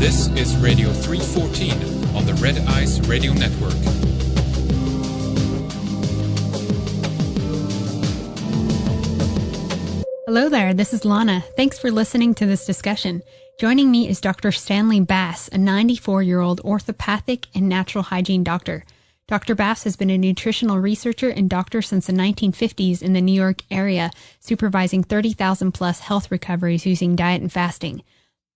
This is Radio 314 on the Red Ice Radio Network. Hello there, this is Lana. Thanks for listening to this discussion. Joining me is Dr. Stanley Bass, a 94-year-old orthopathic and natural hygiene doctor. Dr. Bass has been a nutritional researcher and doctor since the 1950s in the New York area, supervising 30,000 plus health recoveries using diet and fasting.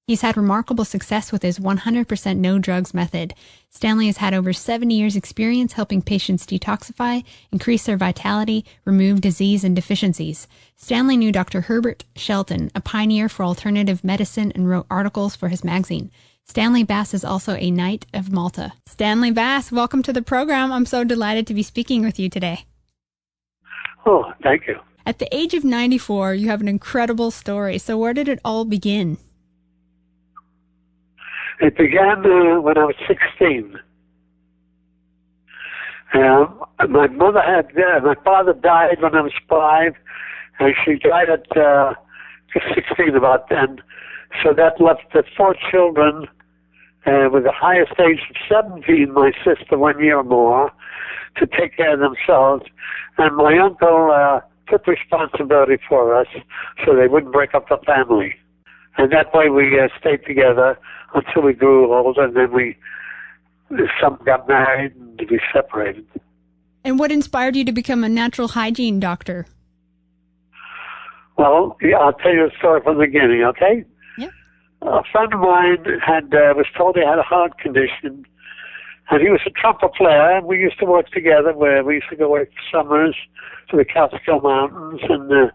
He's had remarkable success with his 100% no drugs method. Stanley has had over 70 years experience helping patients detoxify, increase their vitality, remove disease and deficiencies. Stanley knew Dr. Herbert Shelton, a pioneer for alternative medicine, and wrote articles for his magazine. Stanley Bass is also a Knight of Malta. Stanley Bass, welcome to the program. I'm so delighted to be speaking with you today. Oh, thank you. At the age of 94, you have an incredible story. So where did it all begin? It began when I was 16. My father died when I was 5, and she died at 16 about then. So that left the 4 children with the highest age of 17, my sister 1 year more, to take care of themselves. And my uncle took responsibility for us so they wouldn't break up the family. And that way we stayed together until we grew older, and then some got married and we separated. And what inspired you to become a natural hygiene doctor? Well, yeah, I'll tell you the story from the beginning, okay? Yeah. A friend of mine was told he had a heart condition, and he was a trumpet player, and we used to work together where we used to go away for summers to the Catskill Mountains and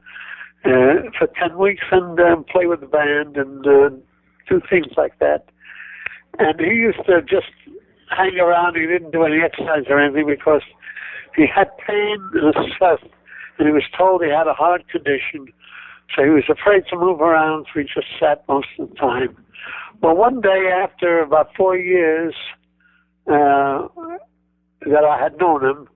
for 10 weeks and play with the band and do things like that. And he used to just hang around. He didn't do any exercise or anything because he had pain in his chest, and he was told he had a heart condition. So he was afraid to move around, so he just sat most of the time. Well, one day after about 4 years that I had known him,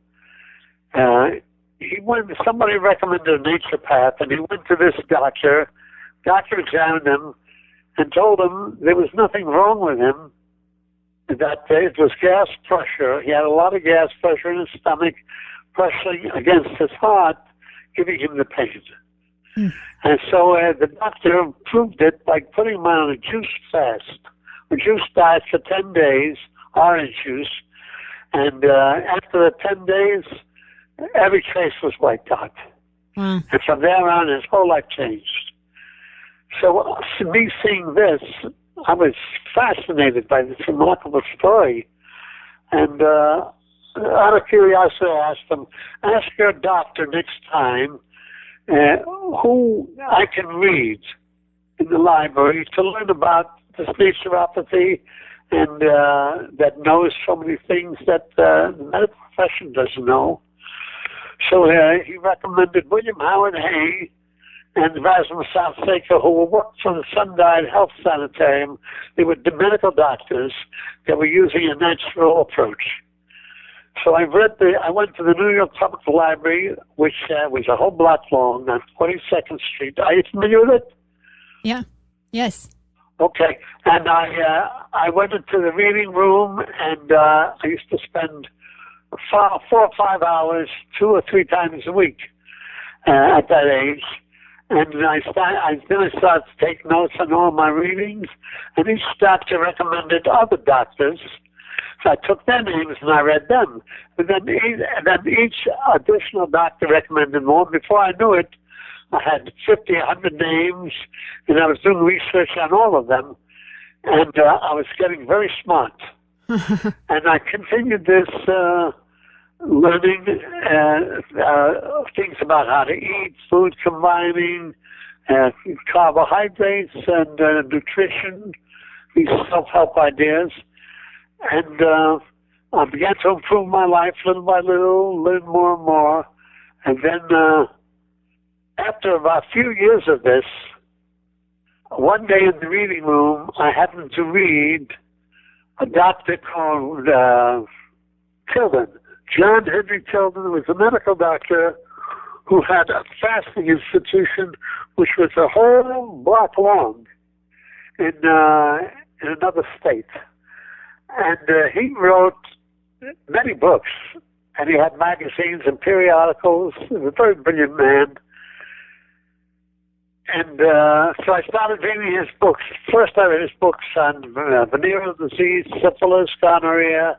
somebody recommended a naturopath, and he went to this doctor. Doctor examined him and told him there was nothing wrong with him, that it was gas pressure. He had a lot of gas pressure in his stomach, pressing against his heart, giving him the pain. And so the doctor proved it by putting him on a juice fast, a juice diet for 10 days, orange juice. And after the 10 days, every trace was wiped out. And from there on, his whole life changed. So me seeing this, I was fascinated by this remarkable story. And out of curiosity, I asked him, ask your doctor next time who I can read in the library to learn about this naturopathy and that knows so many things that the medical profession doesn't know. So he recommended William Howard Hay and Rasmus Southsaker, who worked for the Sundial Health Sanitarium. They were the medical doctors that were using a natural approach. So I went to the New York Public Library, which was a whole block long on 42nd Street. Are you familiar with it? Yeah. Yes. Okay. And I went into the reading room, and I used to spend 4 or 5 hours, 2 or 3 times a week at that age. And then I started to take notes on all my readings, and each doctor recommended other doctors. So I took their names and I read them. And then each additional doctor recommended more. Before I knew it, I had 50, 100 names, and I was doing research on all of them. And I was getting very smart. And I continued this learning things about how to eat, food combining, carbohydrates and nutrition, these self-help ideas. And I began to improve my life little by little, learn more and more. And then after about a few years of this, one day in the reading room, I happened to read a doctor called Tilden. John Henry Tilden was a medical doctor who had a fasting institution which was a whole block long. And in another state. And he wrote many books, and he had magazines and periodicals. He was a very brilliant man. And so I started reading his books. First I read his books on venereal disease, syphilis, gonorrhea,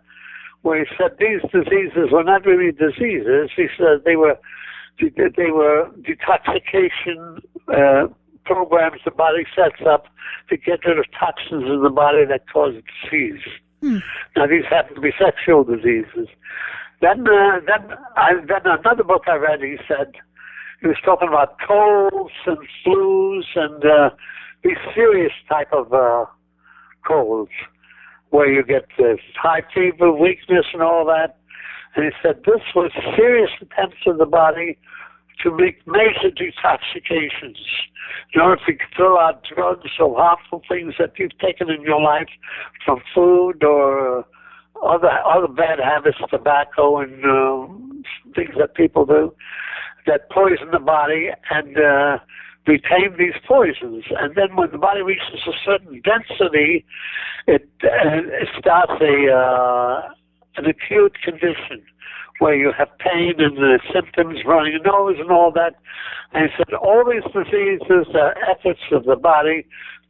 where he said these diseases were not really diseases. He said they were detoxification programs the body sets up to get rid of toxins in the body that cause disease. Now these happen to be sexual diseases. Then another book I read, he said, he was talking about colds and flus and these serious type of colds where you get high fever, weakness, and all that. And he said this was serious attempts of the body to make major detoxifications in order to throw out drugs or harmful things that you've taken in your life from food or other bad habits, tobacco and things that people do that poison the body and retain these poisons. And then when the body reaches a certain density, it starts an acute condition where you have pain and symptoms, running a nose and all that. And he said all these diseases are efforts of the body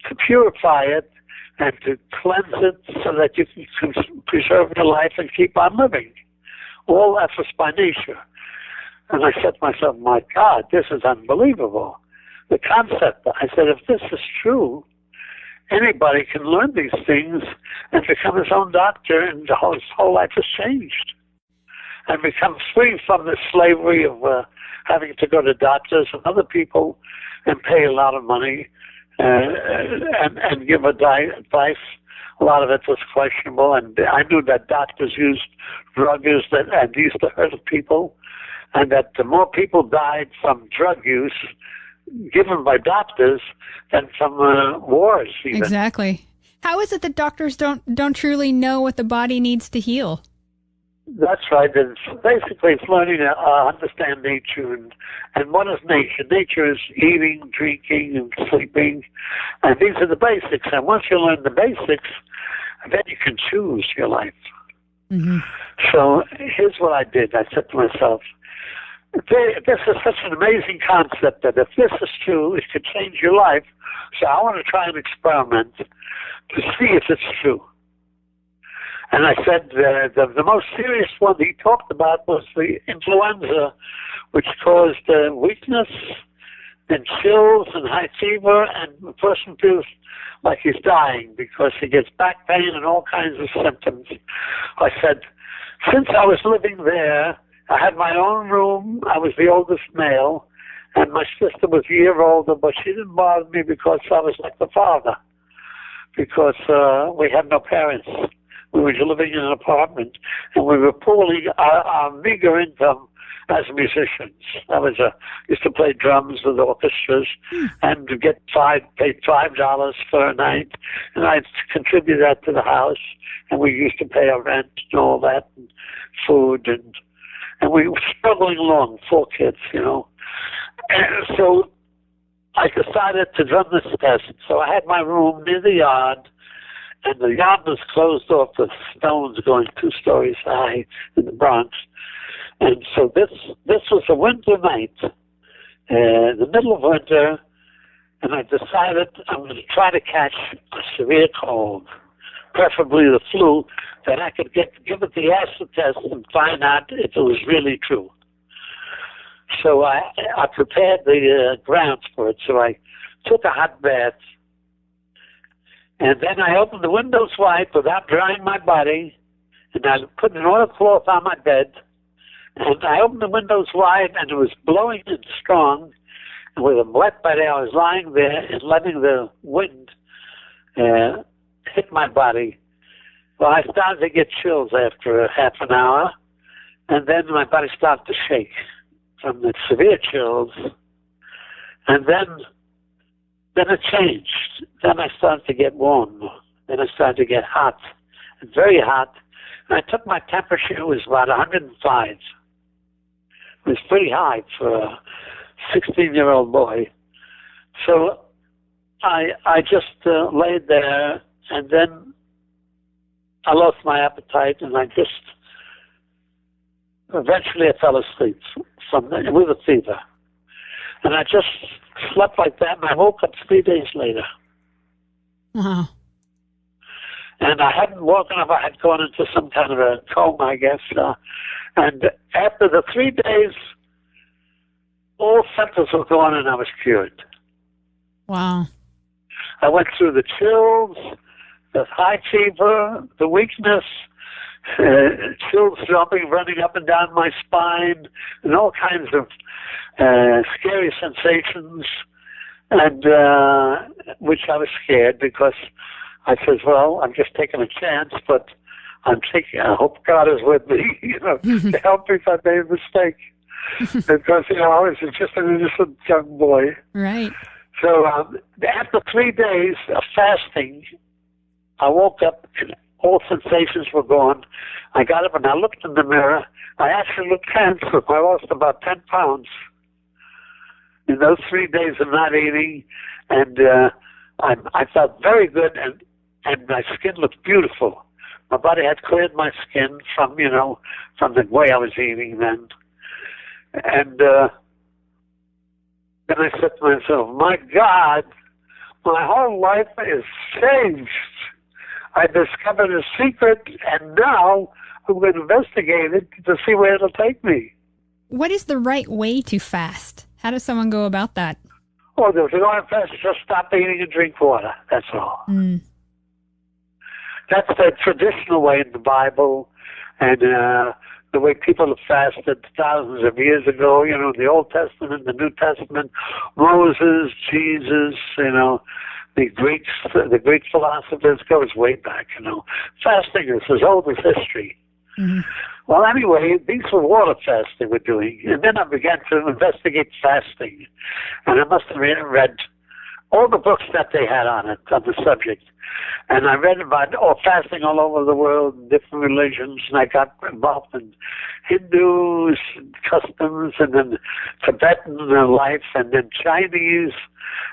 to purify it and to cleanse it so that you can preserve your life and keep on living. All efforts by nature. And I said to myself, my God, this is unbelievable. The concept, I said, if this is true, anybody can learn these things and become his own doctor, and his whole life has changed. And become free from the slavery of having to go to doctors and other people and pay a lot of money and give advice. A lot of it was questionable, and I knew that doctors used drugs and used to hurt people, and that the more people died from drug use given by doctors than from wars even. Exactly. How is it that doctors don't truly know what the body needs to heal? That's right. It's basically it's learning to understand nature. And what is nature? Nature is eating, drinking, and sleeping. And these are the basics. And once you learn the basics, then you can choose your life. Mm-hmm. So here's what I did. I said to myself, this is such an amazing concept that if this is true, it could change your life. So I want to try an experiment to see if it's true. And I said the most serious one he talked about was the influenza, which caused weakness and chills and high fever, and the person feels like he's dying because he gets back pain and all kinds of symptoms. I said, since I was living there, I had my own room. I was the oldest male, and my sister was a year older, but she didn't bother me because I was like the father, because we had no parents. We were living in an apartment, and we were pooling our meager income as musicians. I used to play drums with orchestras, and to get paid $5 for a night, and I'd contribute that to the house, and we used to pay our rent and all that, and food, and we were struggling along, 4 kids, you know. And so I decided to run this test. So I had my room near the yard, and the yard was closed off with stones going 2 stories high in the Bronx. And so this was a winter night, in the middle of winter, and I decided I'm going to try to catch a severe cold, preferably the flu, that I could give it the acid test and find out if it was really true. So I prepared the grounds for it. So I took a hot bath, and then I opened the windows wide without drying my body, and I put an oilcloth on my bed, and I opened the windows wide, and it was blowing in strong, and with a wet body, I was lying there and letting the wind hit my body. Well, I started to get chills after half an hour, and then my body started to shake from the severe chills, and then it changed. Then I started to get warm. Then I started to get hot, and very hot. And I took my temperature, it was about 105. It was pretty high for a 16-year-old boy. So I just laid there and then I lost my appetite, and eventually I fell asleep with a fever. And I just slept like that, and I woke up 3 days later. Wow. And I hadn't woken up. I had gone into some kind of a coma, I guess. And after the 3 days, all symptoms were gone, and I was cured. Wow. I went through the chills, the high fever, the weakness, chills jumping, running up and down my spine, and all kinds of scary sensations, and which I was scared because I said, well, I'm just taking a chance, but I hope God is with me, to help me if I made a mistake. Because, I was just an innocent young boy. Right. So after 3 days of fasting, I woke up and all sensations were gone. I got up and I looked in the mirror. I actually looked handsome. I lost about 10 pounds in those 3 days of not eating, and I felt very good, and my skin looked beautiful. My body had cleared my skin from the way I was eating then. And then I said to myself, my God, my whole life is changed. I discovered a secret, and now I'm going to investigate it to see where it'll take me. What is the right way to fast? How does someone go about that? Oh, if you want to fast, just stop eating and drink water. That's all. Mm. That's the traditional way in the Bible, and the way people have fasted thousands of years ago, the Old Testament, the New Testament, Moses, Jesus, the Greek philosophers goes way back, Fasting is as old as history. Mm-hmm. Well, anyway, these were water fasts they were doing, and then I began to investigate fasting, and I must have read all the books that they had on the subject. And I read about fasting all over the world, different religions, and I got involved in Hindus, customs, and then Tibetan life, and then Chinese,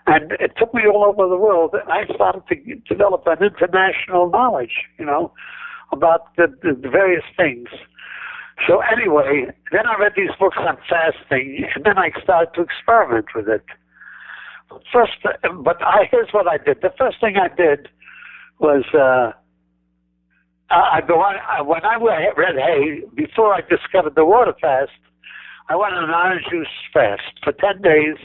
and it took me all over the world, and I started to develop an international knowledge, about the various things. So anyway, then I read these books on fasting, and then I started to experiment with it. Here's what I did. The first thing I did was when I read hay, before I discovered the water fast, I went on an orange juice fast for 10 days,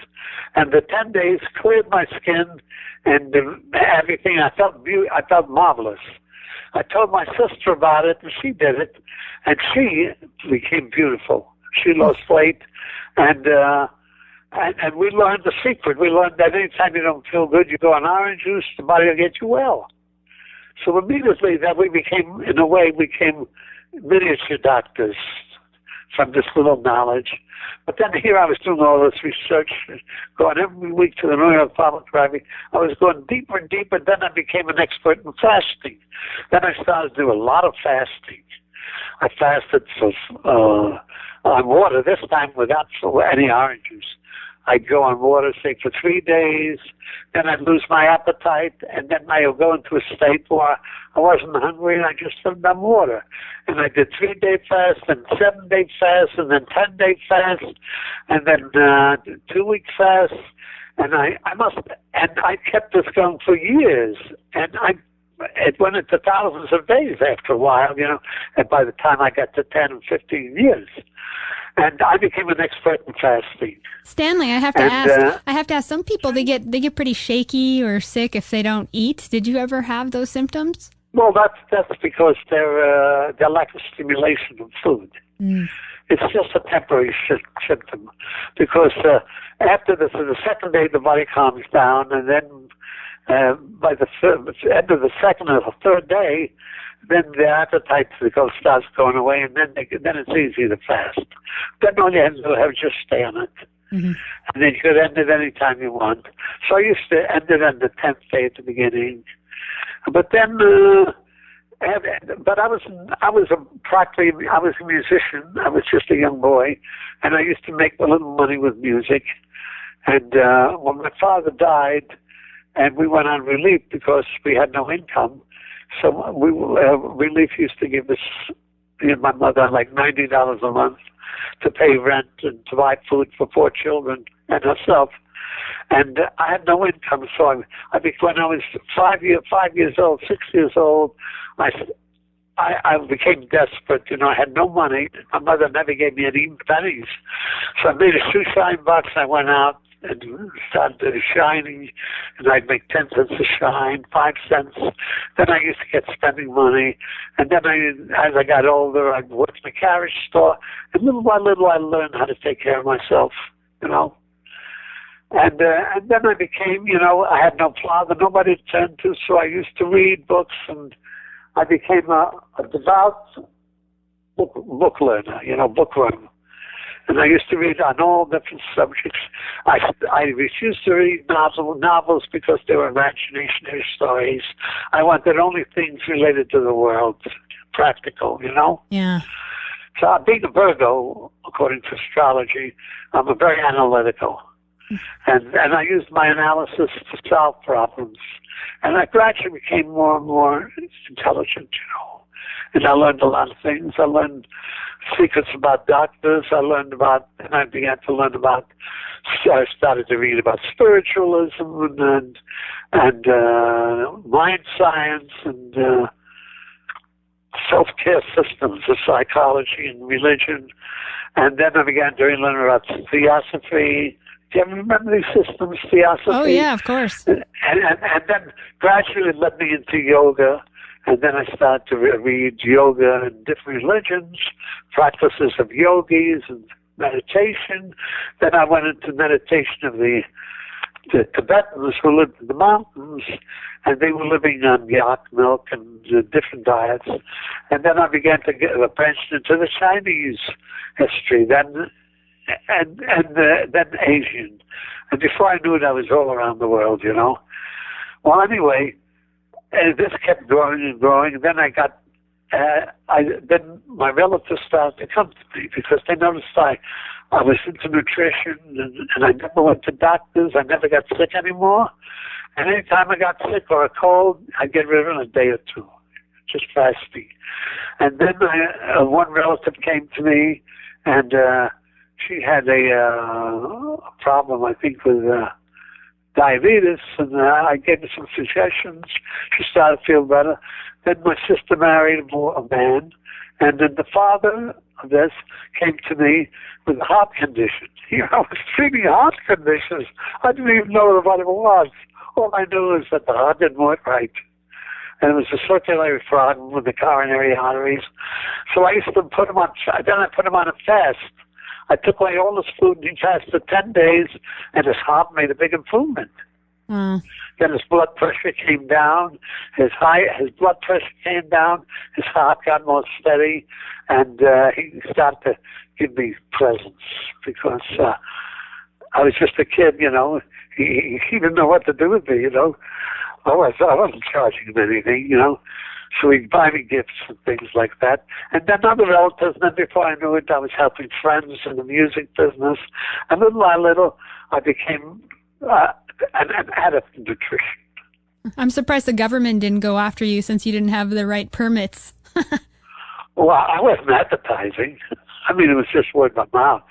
and the 10 days cleared my skin and everything. I felt marvelous. I told my sister about it, and she did it, and she became beautiful. She lost weight, and we learned the secret. We learned that anytime you don't feel good, you go on orange juice, the body will get you well. So immediately that we became miniature doctors from this little knowledge. But then here I was doing all this research, going every week to the New York Public Library. I was going deeper and deeper. Then I became an expert in fasting. Then I started to do a lot of fasting. I fasted on water, this time without any orange juice. I'd go on water, say, for 3 days, then I'd lose my appetite, and then I would go into a state where I wasn't hungry, and I just lived on water. And I did 3-day fast, and 7-day fast, and then 10-day fast, and then 2-week fast, and I kept this going for years, and it went into thousands of days after a while, and by the time I got to 10 and 15 years. And I became an expert in fasting. Stanley, I have to ask. Some people they get pretty shaky or sick if they don't eat. Did you ever have those symptoms? Well, that's because their lack of stimulation of food. Mm. It's just a temporary symptom, because after the second day the body calms down, and then by the end of the second or the third day, then the appetite starts going away, and then it's easy to fast. Then all you have to do is just stay on it. Mm-hmm. And then you could end it any time you want. So I used to end it on the 10th day at the beginning. But then, I was a musician. I was just a young boy, and I used to make a little money with music. And when my father died, and we went on relief because we had no income. So relief used to give us, me and my mother, like $90 a month to pay rent and to buy food for 4 children and herself. And I had no income, so when I was 5 years old, 6 years old, I became desperate. You know, I had no money. My mother never gave me any pennies. So I made a shoe shine box. I went out and started shining, and I'd make 10 cents a shine, 5 cents. Then I used to get spending money. And then as I got older, I worked in a carriage store. And little by little, I learned how to take care of myself, you know. And then I became, you know, I had no father, nobody to turn to, so I used to read books, and I became a devout book learner, you know, bookworm. And I used to read on all different subjects. I refused to read novels because they were imaginary stories. I wanted only things related to the world, practical, you know? Yeah. So being a Virgo, according to astrology, I'm a very analytical. And I used my analysis to solve problems. And I gradually became more and more intelligent, you know. And I learned a lot of things. I learned secrets about doctors. I began to learn about, I started to read about spiritualism and mind science and self-care systems of psychology and religion. And then I began to learn about Theosophy. Do you remember these systems, Theosophy? Oh, yeah, of course. And then gradually it led me into yoga. And then I started to read yoga and different religions, practices of yogis and meditation. Then I went into meditation of the Tibetans who lived in the mountains, and they were living on yak milk and different diets. And then I began to get branched into the Chinese history, then Asian. And before I knew it, I was all around the world, you know. Well, anyway, this kept growing and growing. And then then my relatives started to come to me because they noticed I was into nutrition and I never went to doctors. I never got sick anymore. And anytime I got sick or a cold, I'd get rid of it in a day or two, just fasting. And then one relative came to me, and she had a problem, I think, with diabetes, and I gave her some suggestions. She started to feel better. Then my sister married a man, and then the father of this came to me with a heart condition. You know, I was treating heart conditions. I didn't even know what it was. All I knew is that the heart didn't work right. And it was a circulatory problem with the coronary arteries. So I used to put him on, then I put him on a fast. I took away all his food, and he fasted 10 days, and his heart made a big improvement. Then his blood pressure came down, his blood pressure came down, his heart got more steady, and he started to give me presents because I was just a kid, you know. He didn't know what to do with me, you know. I wasn't charging him anything, you know. So he'd buy me gifts and things like that. And then other relatives, and then before I knew it, I was helping friends in the music business. And little by little, I became an adept in nutrition. I'm surprised the government didn't go after you since you didn't have the right permits. Well, I wasn't advertising. I mean, it was just word of mouth.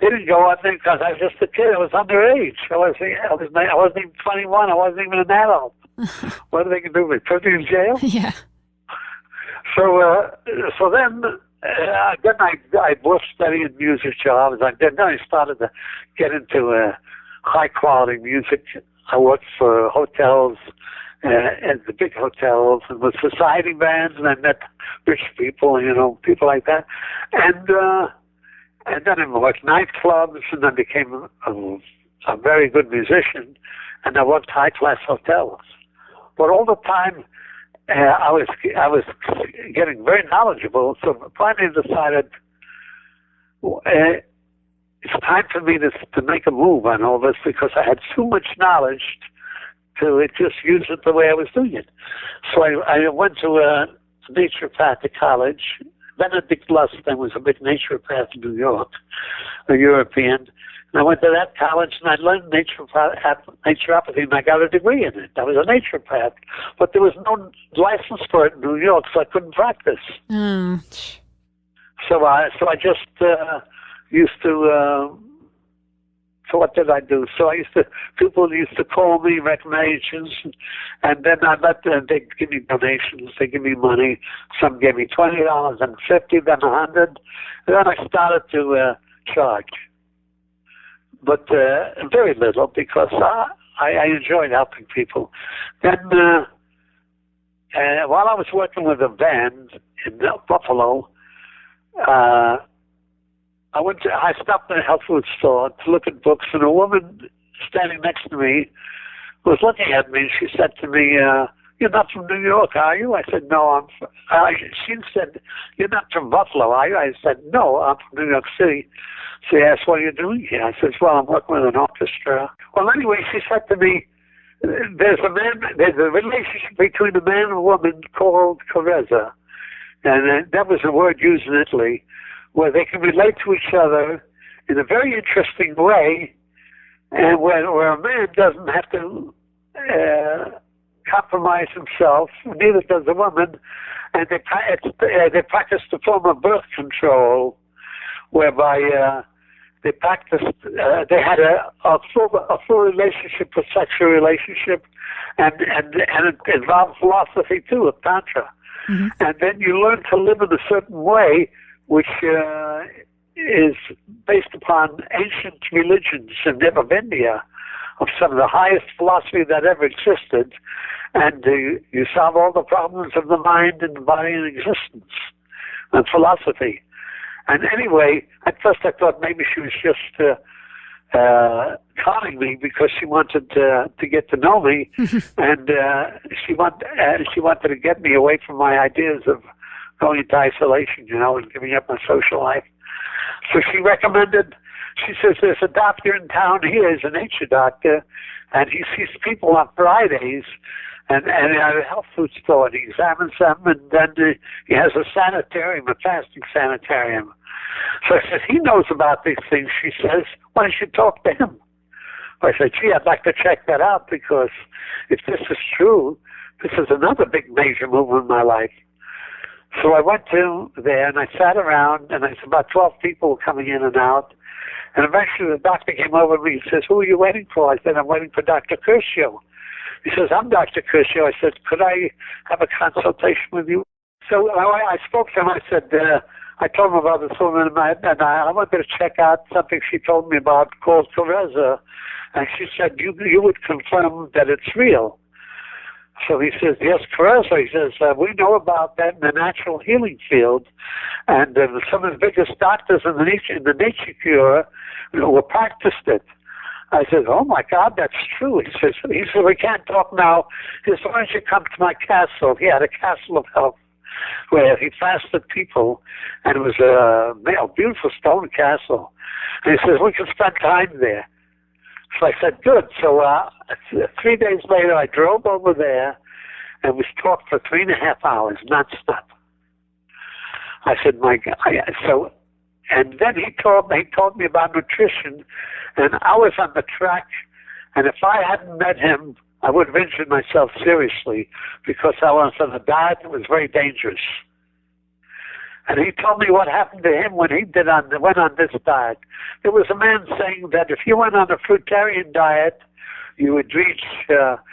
They didn't go on there because I was just a kid. I was underage. I wasn't even 21. I wasn't even an adult. What are they going to do with me? Put me in jail? Yeah. So then I was studying music jobs. Then I started to get into high quality music. I worked for hotels and the big hotels and with society bands, and I met rich people, you know, people like that. And then I worked nightclubs, and I became a very good musician, and I worked high-class hotels. But all the time, I was getting very knowledgeable, so finally decided it's time for me to make a move on all this because I had too much knowledge to just use it the way I was doing it. So I went to naturopathic college, Benedict Lustin was a big naturopath in New York, a European. And I went to that college and I learned naturopathy and I got a degree in it. I was a naturopath, but there was no license for it in New York, so I couldn't practice. So I just used to. So what did I do? So people used to call me recommendations, and then I let them, they give me donations, they give me money. Some gave me $20, then $50, then $100. And then I started to charge, but very little because I enjoyed helping people. Then while I was working with a band in Buffalo, I stopped at a health food store to look at books, and a woman standing next to me was looking at me, and she said to me, "You're not from New York, are you?" I said, "No, she said, "You're not from Buffalo, are you?" I said, "No, I'm from New York City." She asked, "What are you doing here?" I said, "Well, I'm working with an orchestra." Well, anyway, she said to me, there's a relationship between a man and a woman called charisma, and that was a word used in Italy, where they can relate to each other in a very interesting way, and where a man doesn't have to compromise himself, neither does a woman, and they practice the form of birth control, whereby they had a full relationship, a sexual relationship, and it involved philosophy too, of Tantra. Mm-hmm. And then you learn to live in a certain way, which is based upon ancient religions of India, of some of the highest philosophy that ever existed, and you solve all the problems of the mind and the body and existence, and philosophy. And anyway, at first I thought maybe she was just calling me because she wanted to get to know me, and she wanted to get me away from my ideas of going into isolation, and giving up my social life. So she recommended, she says, there's a doctor in town here, he's a nature doctor, and he sees people on Fridays, and at a health food store, and he examines them, and then he has a sanitarium, a fasting sanitarium. So I said, he knows about these things, she says, why don't you talk to him? I said, gee, I'd like to check that out, because if this is true, this is another big major move in my life. So I went to there, and I sat around, and it's about 12 people coming in and out. And eventually the doctor came over to me and says, who are you waiting for? I said, I'm waiting for Dr. Curcio. He says, I'm Dr. Curcio. I said, could I have a consultation with you? So I spoke to him. I said, I told him about this woman, and I wanted to check out something she told me about called charisma. And she said, you would confirm that it's real. So he says, yes, charisma. He says, we know about that in the natural healing field. And some of the biggest doctors in the nature cure practiced it. I said, oh, my God, that's true. He says, we can't talk now. He says, why don't you come to my castle? He had a castle of health where he fasted people, and it was a beautiful stone castle. And he says, we can spend time there. So I said, good. So 3 days later, I drove over there, and we talked for 3.5 hours, nonstop. I said, my God. And then he told me about nutrition, and I was on the track, and if I hadn't met him, I would have injured myself seriously, because I was on a diet that was very dangerous. And he told me what happened to him when he went on this diet. There was a man saying that if you went on a fruitarian diet, you would reach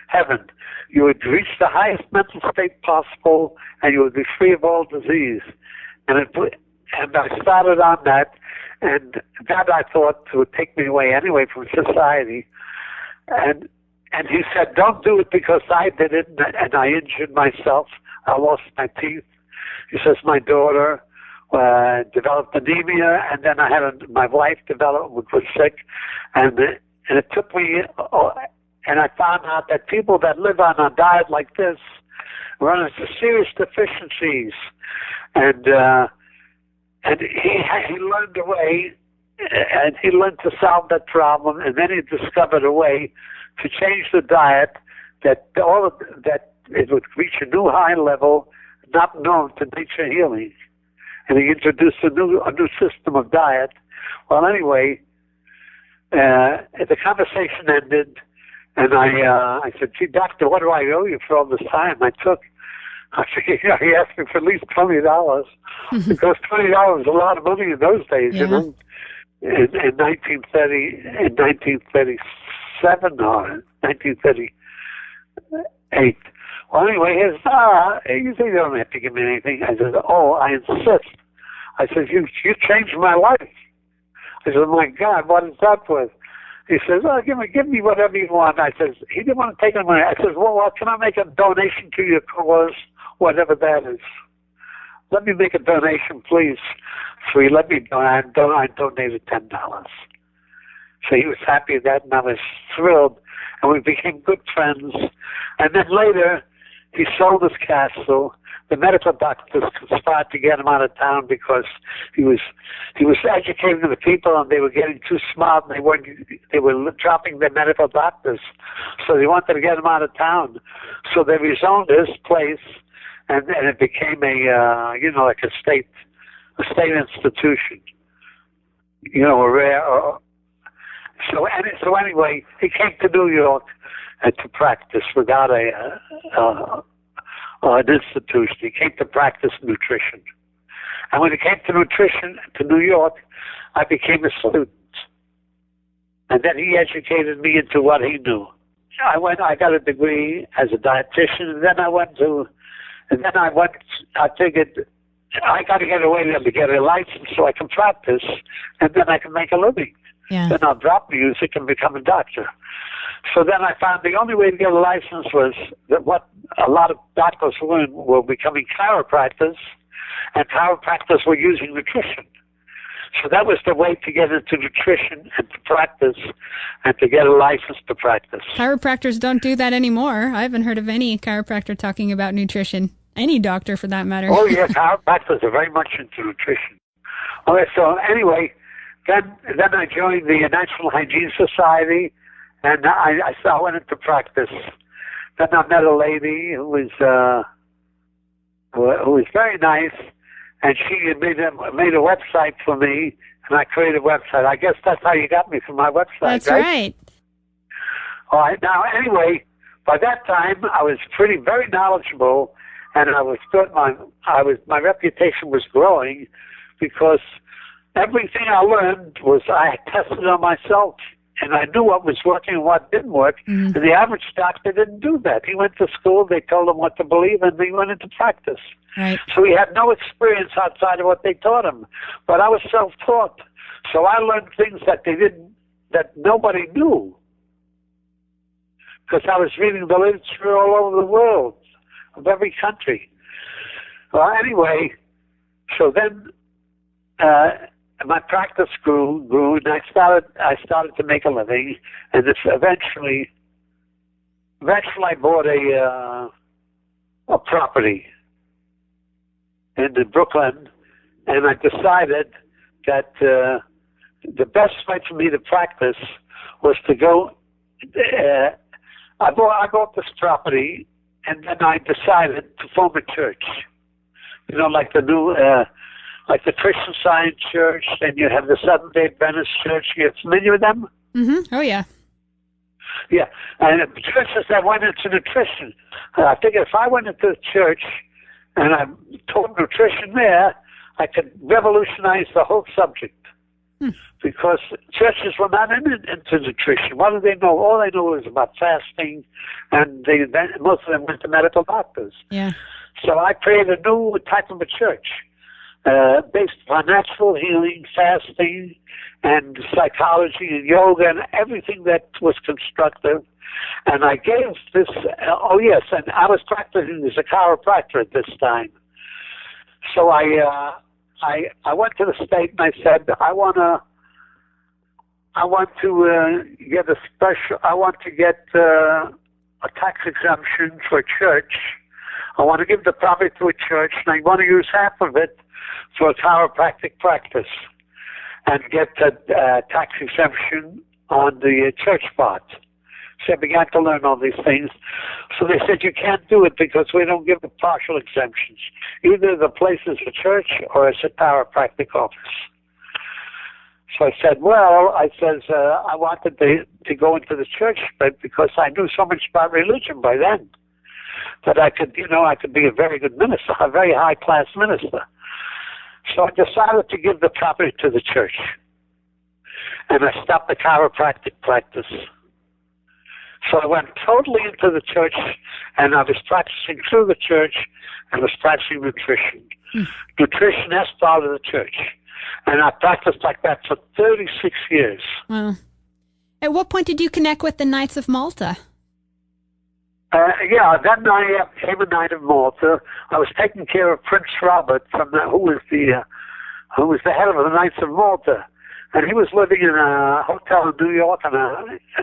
heaven. You would reach the highest mental state possible, and you would be free of all disease. And I started on that, and that I thought would take me away anyway from society. And he said, don't do it because I did it, and I injured myself. I lost my teeth. He says, my daughter developed anemia, and then my wife was sick, and it took me, and I found out that people that live on a diet like this run into serious deficiencies, and he learned a way, and he learned to solve that problem, and then he discovered a way to change the diet that it would reach a new high level not known to nature healing. and he introduced a new system of diet. Well, anyway, the conversation ended, and I said, "Gee, doctor, what do I owe you for all this time I took?" I said, he asked me for at least $20 because $20 was a lot of money in those days, you know. In 1937 or 1938. Well, anyway, you say you don't have to give me anything. I said, "Oh, I insist." I said, you changed my life. I said, "My God, what is that worth?" He says, "Oh, give me whatever you want." I said, he didn't want to take any money. I said, well, can I make a donation to your cause, whatever that is? Let me make a donation, please. So he let me donate. I donated $10. So he was happy with that, and I was thrilled, and we became good friends. And then later, he sold his castle. The medical doctors conspired to get him out of town because he was educating the people, and they were getting too smart, and they were dropping their medical doctors. So they wanted to get him out of town. So they rezoned his place, and it became like a state institution. So anyway, he came to New York to practice without an institution. He came to practice nutrition. And when he came to nutrition to New York, I became a student. And then he educated me into what he knew. I got a degree as a dietitian, and then I figured I got to get away there to get a license so I can practice, and then I can make a living. Yeah. Then I'll drop music and become a doctor. So then I found the only way to get a license was that what a lot of doctors were becoming chiropractors, and chiropractors were using nutrition. So that was the way to get into nutrition and to practice and to get a license to practice. Chiropractors don't do that anymore. I haven't heard of any chiropractor talking about nutrition. Any doctor, for that matter. Oh, yeah, chiropractors are very much into nutrition. Okay, so anyway, then I joined the National Hygiene Society, and I went into practice. Then I met a lady who was very nice, and she made a website for me, and I created a website. I guess that's how you got me for my website, That's right. All right. Now, anyway, by that time, I was very knowledgeable, and I was good. My reputation was growing because everything I learned I tested on myself, and I knew what was working and what didn't work. Mm-hmm. And the average doctor didn't do that. He went to school, they told him what to believe, and he went into practice. Right. So he had no experience outside of what they taught him. But I was self-taught. So I learned things that nobody knew. Because I was reading the literature all over the world, of every country. Well, anyway, so then my practice grew, and I started to make a living, and eventually I bought a property in Brooklyn, and I decided that the best way for me to practice was to go. I bought this property, and then I decided to form a church. Like the new. Like the Christian Science Church, and you have the Seventh-day Adventist Church. You're familiar with them? Mm-hmm. Oh, yeah. Yeah, and the churches that went into nutrition. I figured if I went into the church and I taught nutrition there, I could revolutionize the whole subject. Because churches were not into nutrition. What do they know? All they know is about fasting, and most of them went to medical doctors. Yeah. So I created a new type of a church. Based on natural healing, fasting, and psychology and yoga and everything that was constructive. And I gave this, and I was practicing as a chiropractor at this time. So I went to the state and I said, I want to get a tax exemption for a church. I want to give the property to a church, and I want to use half of it for a chiropractic practice and get a tax exemption on the church part. So I began to learn all these things. So they said, you can't do it because we don't give the partial exemptions. Either the place is a church or it's a chiropractic office. So I said, I wanted to go into the church, but because I knew so much about religion by then, that I could be a very good minister, a very high-class minister. So I decided to give the property to the church. And I stopped the chiropractic practice. So I went totally into the church, and I was practicing through the church, and was practicing nutrition. Nutrition as part of the church. And I practiced like that for 36 years. Wow. At what point did you connect with the Knights of Malta? Then I became a Knight of Malta. I was taking care of Prince Robert, who was the head of the Knights of Malta. And he was living in a hotel in New York in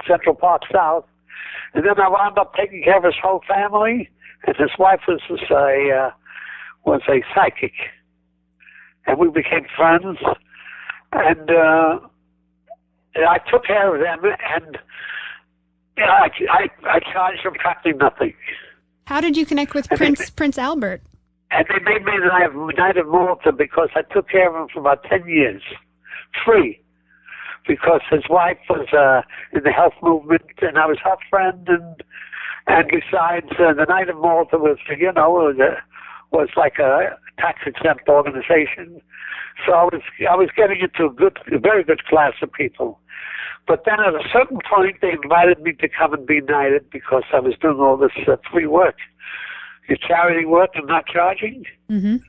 Central Park South. And then I wound up taking care of his whole family. And his wife was a psychic. And we became friends. And I took care of them. And I charged them practically nothing. How did you connect with Prince Albert? And they made me the Knight of Malta because I took care of him for about 10 years. Free, because his wife was in the health movement, and I was her friend, and besides, the Knight of Malta was like a tax-exempt organization, so I was getting into a very good class of people. But then at a certain point, they invited me to come and be knighted because I was doing all this free work, your charity work, and not charging. Mm-hmm.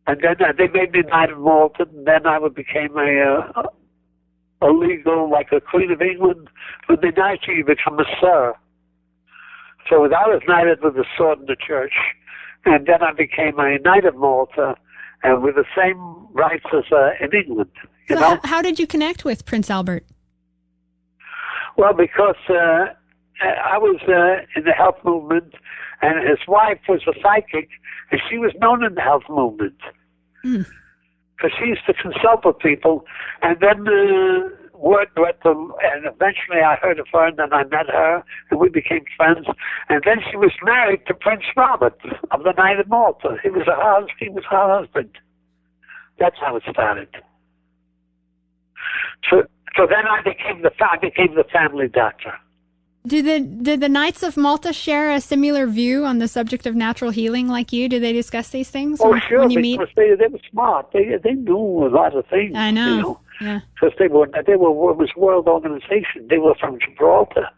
And then they made me Knight of Malta, and then I became a legal, like a Queen of England. When they knight you, you become a Sir. So I was knighted with the sword in the church, and then I became a Knight of Malta, and with the same rights as in England. How did you connect with Prince Albert? Well, because I was in the health movement, and his wife was a psychic, and she was known in the health movement. Because she used to consult with people, and then word went to, and eventually I heard of her, and then I met her, and we became friends, and then she was married to Prince Robert of the Knight of Malta. He was her husband. That's how it started. So then I became the family doctor. Did the Knights of Malta share a similar view on the subject of natural healing like you? Did they discuss these things sure, when you meet? Because they were smart. They knew a lot of things. I know. Yeah. Because it was a world organization. They were from Gibraltar,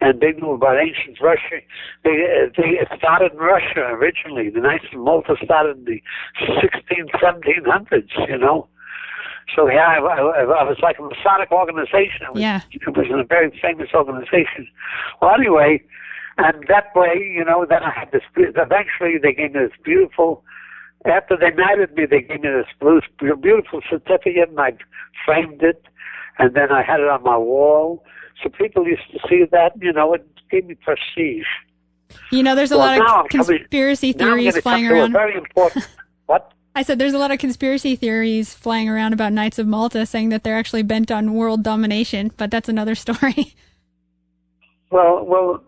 and they knew about ancient Russia. They started in Russia originally. The Knights of Malta started in the 1700s. So I was like a Masonic organization. It was a very famous organization. Well, anyway, and that way, then I had this. Eventually, they gave me this beautiful. After they knighted me, they gave me this beautiful certificate, and I framed it, and then I had it on my wall. So people used to see that. It gave me prestige. There's a lot of conspiracy theories flying around. Very important. What? I said there's a lot of conspiracy theories flying around about Knights of Malta saying that they're actually bent on world domination, but that's another story. Well,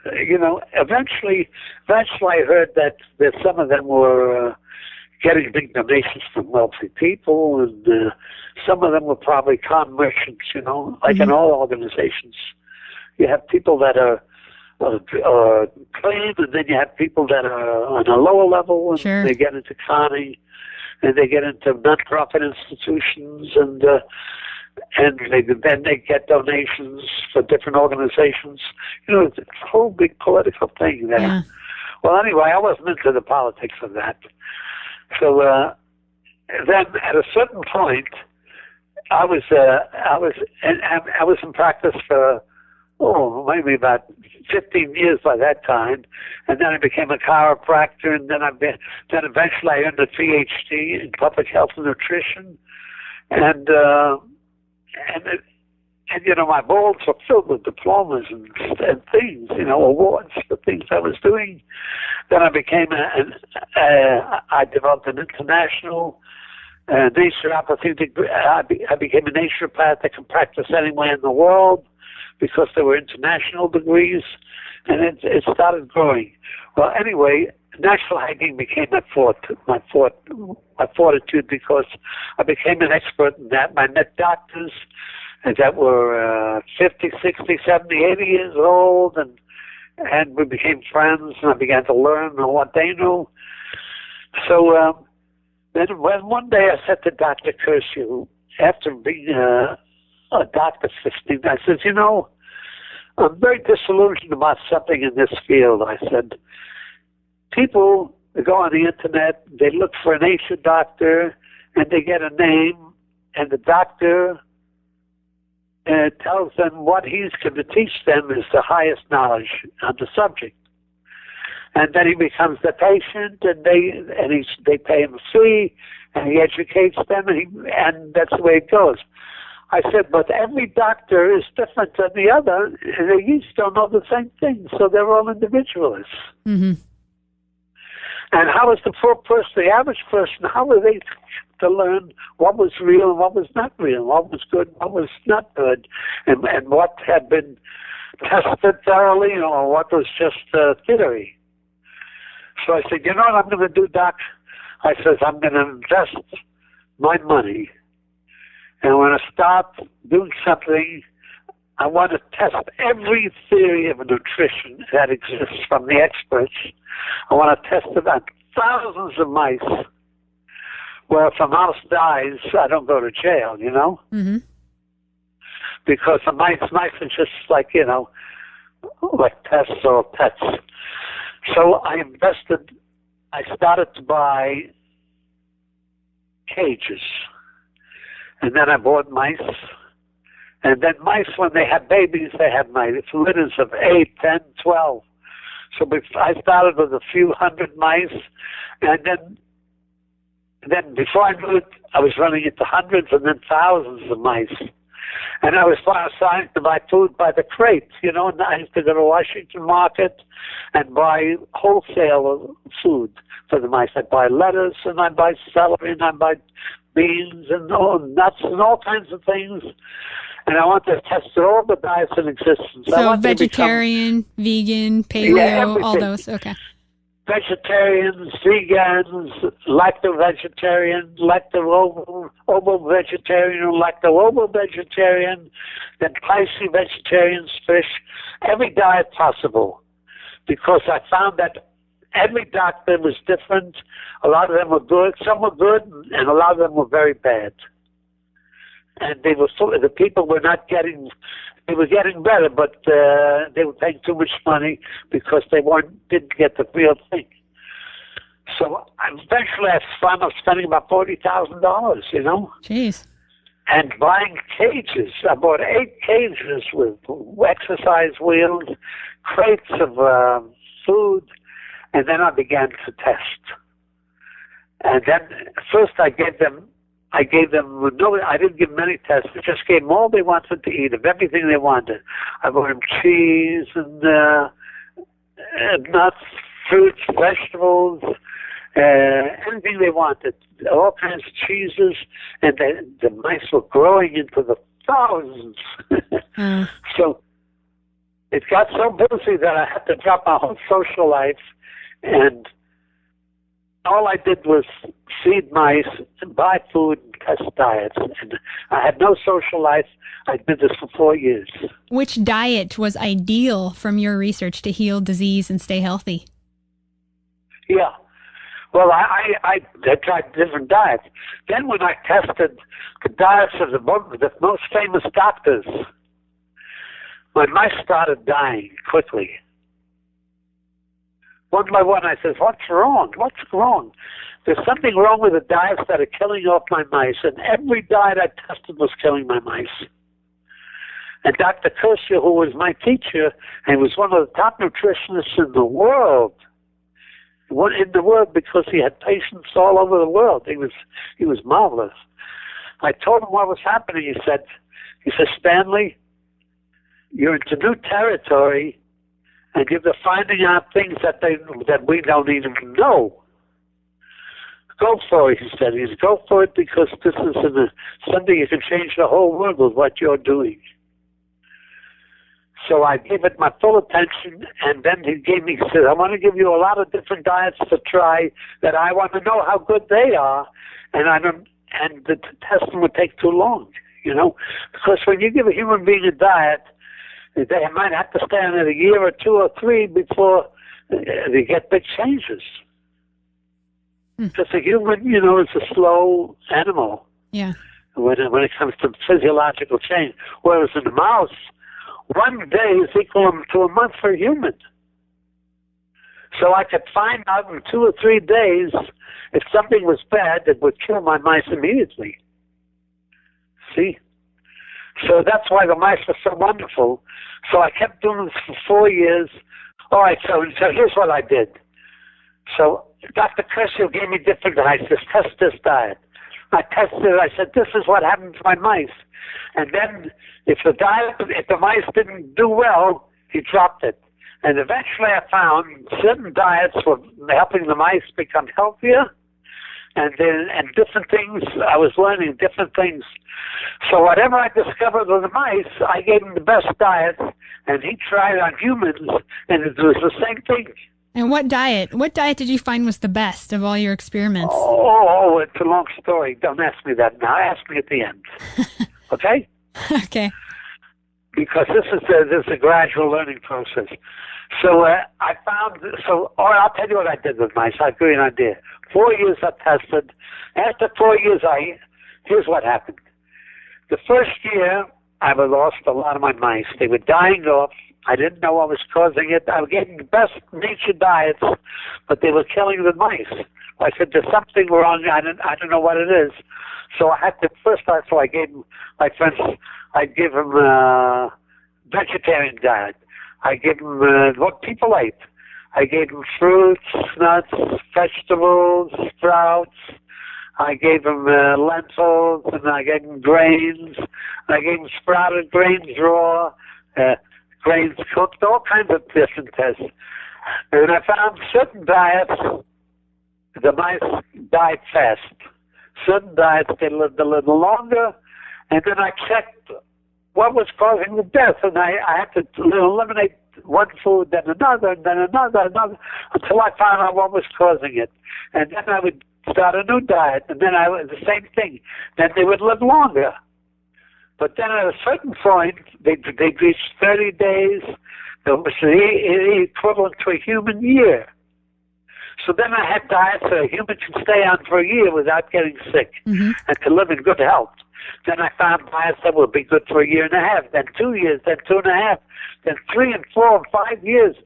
eventually I heard that some of them were getting big donations from wealthy people, and some of them were probably con merchants, like in all organizations. You have people that are clean, and then you have people that are on a lower level, and Sure. They get into conning. And they get into non-profit institutions, and then they get donations for different organizations. It's a whole big political thing there. Yeah. Well, anyway, I wasn't into the politics of that. So then, at a certain point, I was in practice for maybe about 15 years by that time, and then I became a chiropractor, and then eventually I earned a PhD in public health and nutrition, and my walls were filled with diplomas and things, awards for things I was doing. Then I became I developed an international naturopathy degree. I became a naturopath that can practice anywhere in the world. because they were international degrees, and it started growing. Well, anyway, natural hygiene became my fortitude, because I became an expert in that. I met doctors that were 50, 60, 70, 80 years old, and we became friends, and I began to learn what they knew. So then one day I said to Dr. Kershaw, after being a doctor 15, I said, I'm very disillusioned about something in this field. I said, people go on the internet, they look for an ancient doctor, and they get a name, and the doctor tells them what he's going to teach them is the highest knowledge on the subject. And then he becomes the patient, and they pay him a fee, and he educates them, and that's the way it goes. I said, but every doctor is different than the other, and they each don't know the same thing, so they're all individualists. Mm-hmm. And how is the poor person, the average person, how are they to learn what was real and what was not real, what was good, what was not good, and what had been tested thoroughly, or what was just theory? So I said, what I'm going to do, Doc? I said, I'm going to invest my money, and when I start doing something, I want to test every theory of nutrition that exists from the experts. I want to test it on thousands of mice. Well, if a mouse dies, I don't go to jail, Mm-hmm. Because the mice are just like, like pests or pets. So I started to buy cages. And then I bought mice. And then mice, when they had babies, they had litters of 8, 10, 12. So I started with a few hundred mice, and then before I knew it, I was running into hundreds and then thousands of mice. And I was starting to buy food by the crate, and I used to go to Washington Market and buy wholesale food for the mice. I'd buy lettuce, and I'd buy celery, and I'd buy beans and nuts and all kinds of things. And I wanted to test all the diets in existence. So vegetarian, vegan, paleo, all those. Okay. Vegetarians, vegans, lacto-vegetarian, lacto-ovo-vegetarian, lacto-ovo-vegetarian, then spicy vegetarians, fish, every diet possible. Because I found that every doctor was different. A lot of them were good, some were good, and a lot of them were very bad. And the people were not getting, they were getting better, but they were paying too much money because they didn't get the real thing. So eventually I found I was spending about $40,000, Jeez. And buying cages. I bought 8 cages with exercise wheels, crates of food, and then I began to test. And then first I didn't give them any tests. I just gave them all they wanted to eat, of everything they wanted. I bought them cheese and nuts, fruits, vegetables, anything they wanted, all kinds of cheeses, and the mice were growing into the thousands. So it got so busy that I had to drop my whole social life, and all I did was feed mice and buy food and test diets. And I had no social life. I did this for 4 years. Which diet was ideal from your research to heal disease and stay healthy? Yeah. Well, I tried different diets. Then when I tested the diets of the most famous doctors, my mice started dying quickly. One by one, I said, what's wrong? What's wrong? There's something wrong with the diets that are killing off my mice, and every diet I tested was killing my mice. And Dr. Kershaw, who was my teacher, and was one of the top nutritionists in the world, because he had patients all over the world. He was marvelous. I told him what was happening. He said, Stanley, you're into new territory, and you're finding out things that we don't even know. Go for it, he said. Go for it, because this is something you can change the whole world with what you're doing. So I gave it my full attention, and then he said, I want to give you a lot of different diets to try that I want to know how good they are, and the testing would take too long, because when you give a human being a diet, they might have to stay on it a year or 2 or 3 before they get big changes. Because a human, is a slow animal. Yeah. When it comes to physiological change, whereas in the mouse, 1 day is equal to a month for a human. So I could find out in 2 or 3 days if something was bad that would kill my mice immediately. See? So that's why the mice were so wonderful. So I kept doing this for 4 years. All right, so here's what I did. So Dr. Kershaw gave me different diets. Test this diet. I tested it. I said, this is what happened to my mice. And then if the mice didn't do well, he dropped it. And eventually I found certain diets were helping the mice become healthier. And different things, I was learning different things. So whatever I discovered with the mice, I gave him the best diet, and he tried on humans, and it was the same thing. And what diet did you find was the best of all your experiments? Oh, it's a long story. Don't ask me that now. Ask me at the end. Okay? Okay. Because this is a gradual learning process. So I'll tell you what I did with mice. I'll give you an idea. 4 years I tested. After 4 years, here's what happened. The first year, I lost a lot of my mice. They were dying off. I didn't know what was causing it. I was getting the best nature diets, but they were killing the mice. I said, there's something wrong. I don't know what it is. So I gave my friends, I gave them a vegetarian diet. I gave them what people ate. I gave them fruits, nuts, vegetables, sprouts. I gave them lentils, and I gave them grains. I gave them sprouted grains raw, grains cooked, all kinds of different tests. And I found certain diets, the mice died fast. Certain diets, they lived a little longer. And then I checked what was causing the death, and I had to eliminate one food, then another, until I found out what was causing it. And then I would start a new diet, and then the same thing. Then they would live longer. But then at a certain point, they'd reach 30 days, which is equivalent to a human year. So then I had diets that a human can stay on for a year without getting sick and to live in good health. Then I found diets that would be good for a year and a half, then 2 years, then 2.5, then 3 and 4 and 5 years.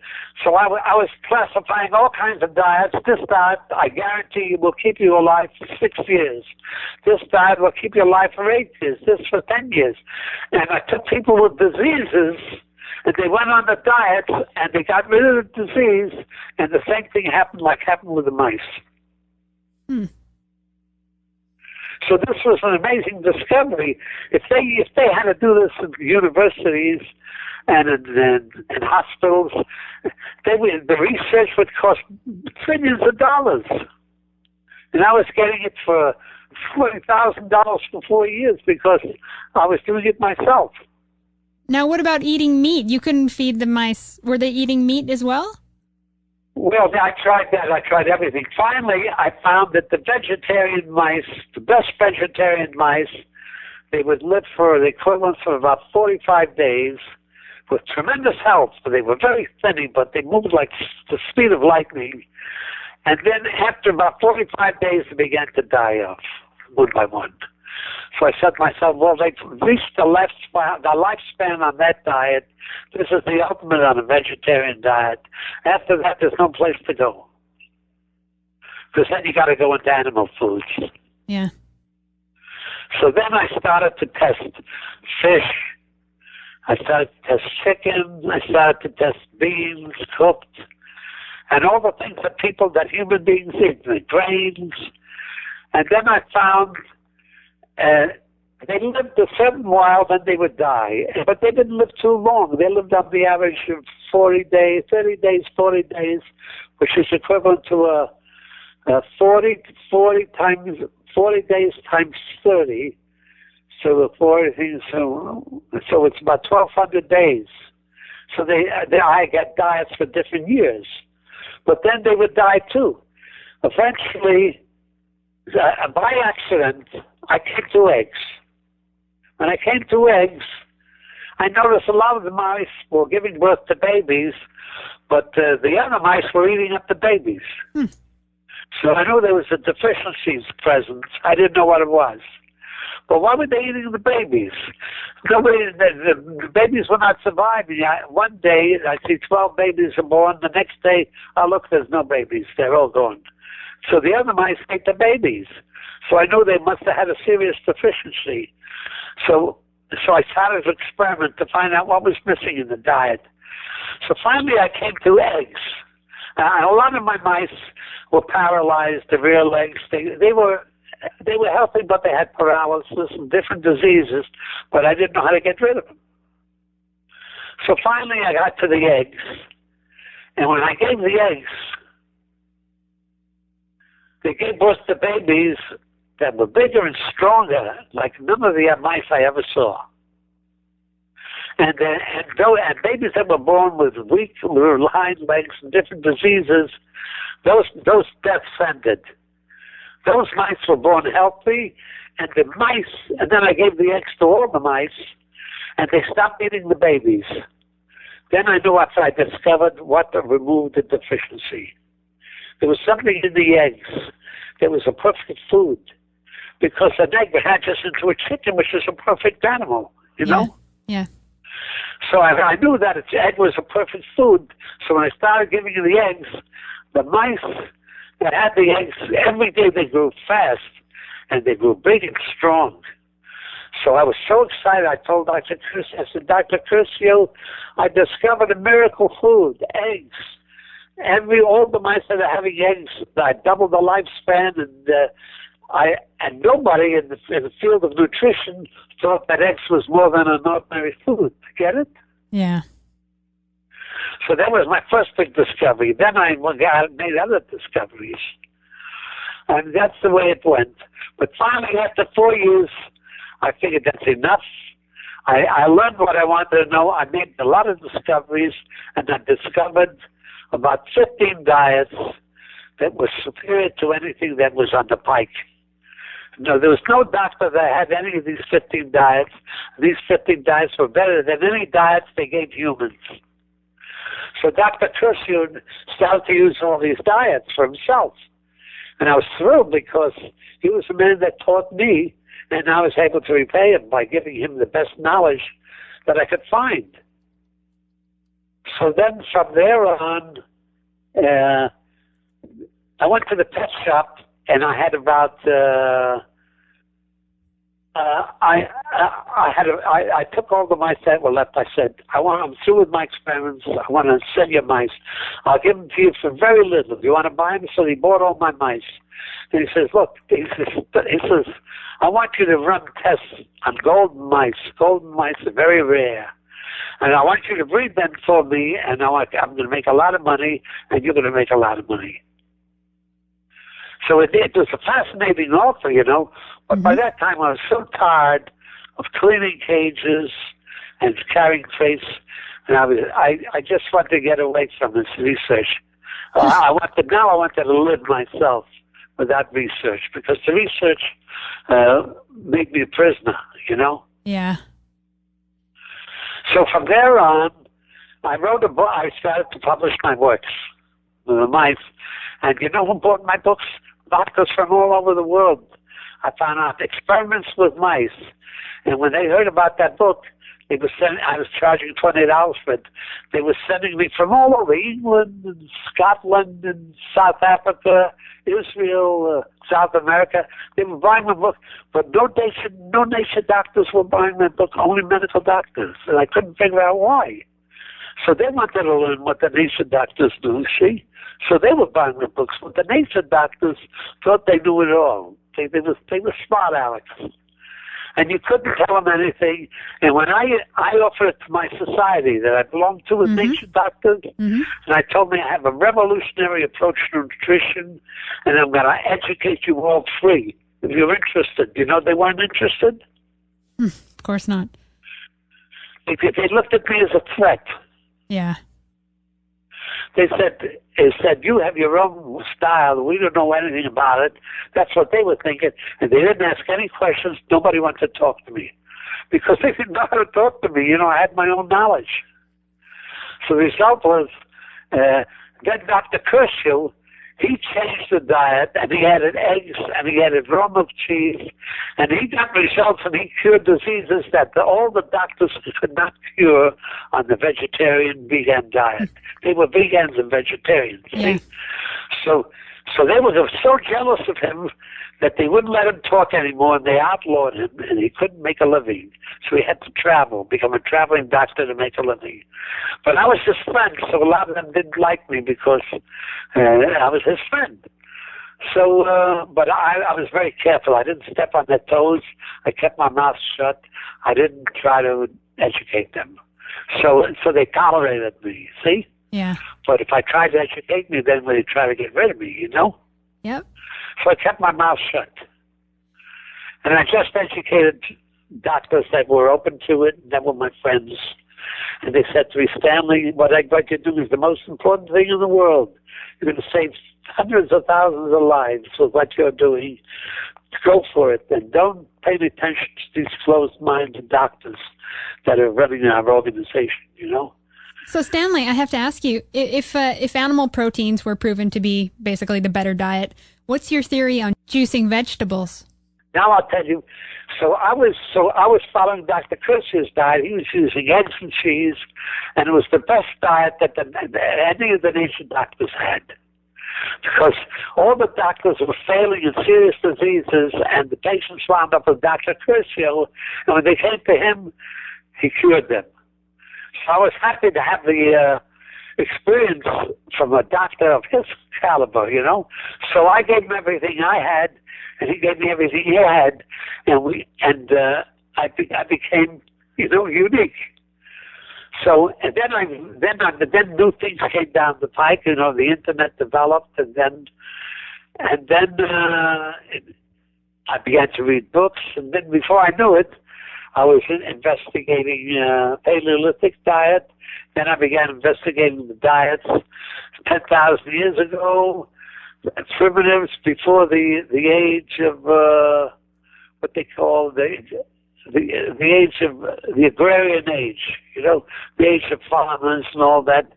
So I was classifying all kinds of diets. This diet, I guarantee you, will keep you alive for 6 years. This diet will keep you alive for 8 years, this for 10 years. And I took people with diseases, and they went on the diet, and they got rid of the disease, and the same thing happened with the mice. So this was an amazing discovery. If they had to do this in universities and in hospitals, the research would cost trillions of dollars. And I was getting it for $40,000 for 4 years because I was doing it myself. Now, what about eating meat? You couldn't feed the mice. Were they eating meat as well? Well, I tried that. I tried everything. Finally, I found that the vegetarian mice, the best vegetarian mice, they would live for the equivalent of about 45 days with tremendous health. They were very thin, but they moved like the speed of lightning. And then after about 45 days, they began to die off one by one. So I said to myself, well, they've reached the lifespan on that diet. This is the ultimate on a vegetarian diet. After that, there's no place to go. Because then you got to go into animal foods. Yeah. So then I started to test fish. I started to test chicken. I started to test beans, cooked, and all the things that human beings eat, the grains. And then I found they lived a certain while, then they would die. But they didn't live too long. They lived on the average of 40 days, 30 days, 40 days, which is equivalent to 40 days times 30. So the 40 things, so it's about 1,200 days. So I got diets for different years. But then they would die too. Eventually, by accident, I came to eggs. When I came to eggs, I noticed a lot of the mice were giving birth to babies, but the other mice were eating up the babies. So I knew there was a deficiency present. I didn't know what it was. But why were they eating the babies? The babies were not surviving. One day, I see 12 babies are born. The next day, I look, there's no babies. They're all gone. So the other mice ate the babies. So I knew they must have had a serious deficiency. So I started to experiment to find out what was missing in the diet. So finally, I came to eggs. And a lot of my mice were paralyzed, the rear legs. They were healthy, but they had paralysis and different diseases, but I didn't know how to get rid of them. So finally, I got to the eggs. And when I gave the eggs, they gave birth to babies that were bigger and stronger, like none of the mice I ever saw. And babies that were born with weak hind legs and different diseases, those deaths ended. Those mice were born healthy, and the mice, and then I gave the eggs to all the mice, and they stopped eating the babies. Then I knew after I discovered what removed the deficiency. There was something in the eggs that was a perfect food, because an egg hatches into a chicken, which is a perfect animal, you know? Yeah. So I knew that its egg was a perfect food. So when I started giving you the eggs, the mice that had the eggs, every day they grew fast, and they grew big and strong. So I was so excited, I told Dr. Curcio, I said, Dr. Curcio, I discovered a miracle food, eggs. All the mice that are having eggs, I doubled the lifespan, and nobody in the field of nutrition thought that eggs was more than an ordinary food. Get it? Yeah. So that was my first big discovery. Then I made other discoveries. And that's the way it went. But finally, after 4 years, I figured that's enough. I learned what I wanted to know. I made a lot of discoveries, and I discovered about 15 diets that were superior to anything that was on the pike. No, there was no doctor that had any of these 15 diets. These 15 diets were better than any diets they gave humans. So Dr. Curcio started to use all these diets for himself. And I was thrilled because he was the man that taught me, and I was able to repay him by giving him the best knowledge that I could find. So then from there on, I went to the pet shop, and I had about I took all the mice that were left. I said, I'm through with my experiments. I want to sell your mice. I'll give them to you for very little. Do you want to buy them? So he bought all my mice. And he says, look, he says, I want you to run tests on golden mice. Golden mice are very rare. And I want you to breed them for me, and I'm going to make a lot of money, and you're going to make a lot of money. So it was a fascinating offer, you know. But by that time, I was so tired of cleaning cages and carrying crates, and I just wanted to get away from this research. I wanted to live myself without research, because the research made me a prisoner, you know. Yeah. So from there on, I wrote a book. I started to publish my works, the mice, and you know who bought my books? Doctors from all over the world. I found out experiments with mice, and when they heard about that book, they were I was charging $20 for it. They were sending me from all over England and Scotland and South Africa, Israel, South America. They were buying my book, but no nature doctors were buying my book. Only medical doctors, and I couldn't figure out why. So they wanted to learn what the nature doctors knew. See. So they were buying the books, but the nature doctors thought they knew it all. They were smart Alex. And you couldn't tell them anything. And when I offered it to my society that I belonged to with nature doctors, and I told them I have a revolutionary approach to nutrition, and I'm going to educate you all free if you're interested. You know, they weren't interested. Of course not. They looked at me as a threat. Yeah. They said, you have your own style. We don't know anything about it. That's what they were thinking. And they didn't ask any questions. Nobody wanted to talk to me because they didn't know how to talk to me. You know, I had my own knowledge. So the result was, then Dr. Kershel, he changed the diet, and he added eggs, and he added raw milk cheese, and he got results, and he cured diseases that all the doctors could not cure on the vegetarian vegan diet. They were vegans and vegetarians. Yeah. See? So they were so jealous of him that they wouldn't let him talk anymore, and they outlawed him, and he couldn't make a living. So he had to travel, become a traveling doctor to make a living. But I was his friend, so a lot of them didn't like me because I was his friend. So, but I was very careful. I didn't step on their toes. I kept my mouth shut. I didn't try to educate them. So they tolerated me, see? Yeah. But if I tried to educate me, then they try to get rid of me, you know? Yep. So I kept my mouth shut. And I just educated doctors that were open to it, and that were my friends. And they said to me, Stanley, what I'm going to do is the most important thing in the world. You're going to save hundreds of thousands of lives with what you're doing. Go for it. And don't pay any attention to these closed-minded doctors that are running our organization, you know? So, Stanley, I have to ask you, if animal proteins were proven to be basically the better diet, what's your theory on juicing vegetables? Now I'll tell you. So I was following Dr. Kirsch's diet. He was using eggs and cheese, and it was the best diet that any of the nature doctors had. Because all the doctors were failing in serious diseases, and the patients wound up with Dr. Kirschel, and when they came to him, he cured them. So I was happy to have the experience from a doctor of his caliber, you know. So I gave him everything I had, and he gave me everything he had, and I became, you know, unique. So and then new things came down the pike. You know, the internet developed, and then I began to read books, and then before I knew it, I was investigating Paleolithic diet. Then I began investigating the diets 10,000 years ago, primitives before the age of what they call the age of the agrarian age. You know, the age of farmers and all that.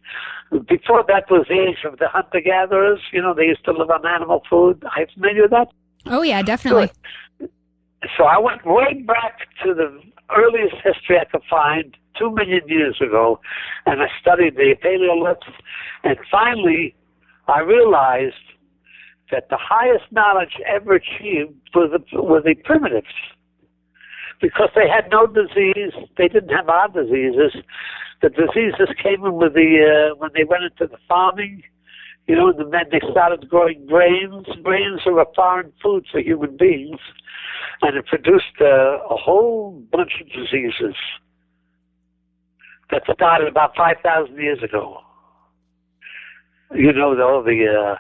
Before that was the age of the hunter-gatherers. You know, they used to live on animal food. Are you familiar with that? Oh yeah, definitely. So I went way back to the earliest history I could find, 2 million years ago, and I studied the Paleolithic, and finally I realized that the highest knowledge ever achieved were the primitives, because they had no disease. They didn't have our diseases. The diseases came in with when they went into the farming. You know, and then they started growing grains. Grains are a foreign food for human beings, and it produced a whole bunch of diseases that started about 5,000 years ago. You know, all the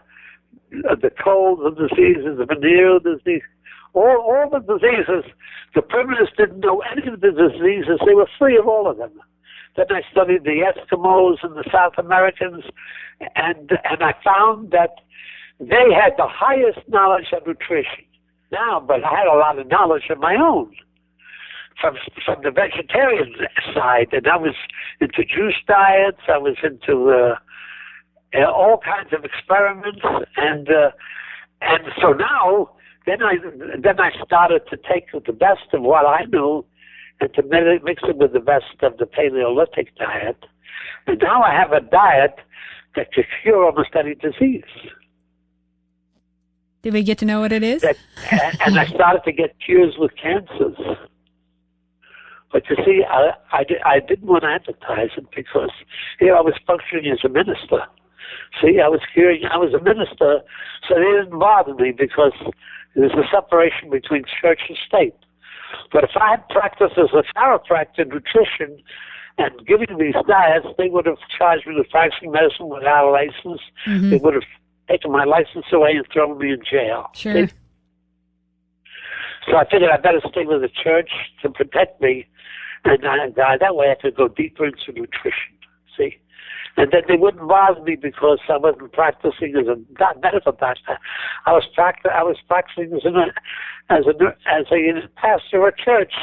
cold, the diseases, the venereal disease, all the diseases. The primitives didn't know any of the diseases. They were free of all of them. Then I studied the Eskimos and the South Americans, and I found that they had the highest knowledge of nutrition. Now, but I had a lot of knowledge of my own from the vegetarian side, and I was into juice diets. I was into all kinds of experiments, and so now then I started to take the best of what I knew and to mix it with the best of the Paleolithic diet. And now I have a diet that can cure almost any disease. Did we get to know what it is? And I started to get cures with cancers. But you see, I didn't want to advertise it because here I was functioning as a minister. See, I was a minister, so they didn't bother me because there's a separation between church and state. But if I had practiced as a chiropractor in nutrition and giving these diets, they would have charged me with practicing medicine without a license. Mm-hmm. They would have taken my license away and thrown me in jail. Sure. See? So I figured I'd better stay with the church to protect me, and that way I could go deeper into nutrition. See? And then they wouldn't bother me because I wasn't practicing as a medical doctor. I was practicing as a pastor of a church,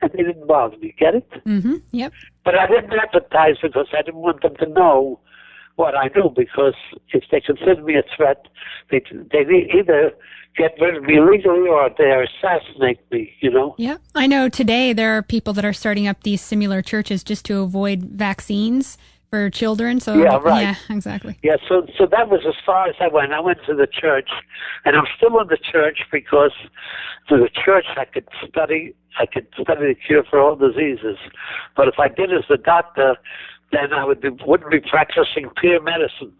and they didn't bother me. Get it? Mm-hmm. Yep. But I didn't advertise because I didn't want them to know what I knew, because if they consider me a threat, they either get rid of me legally or they assassinate me, you know? Yeah. I know today there are people that are starting up these similar churches just to avoid vaccines for children. So yeah, right. Yeah, exactly. Yeah, so that was as far as I went. I went to the church, and I'm still in the church because through the church I could study the cure for all diseases. But if I did as a doctor, then I wouldn't be practicing peer medicine.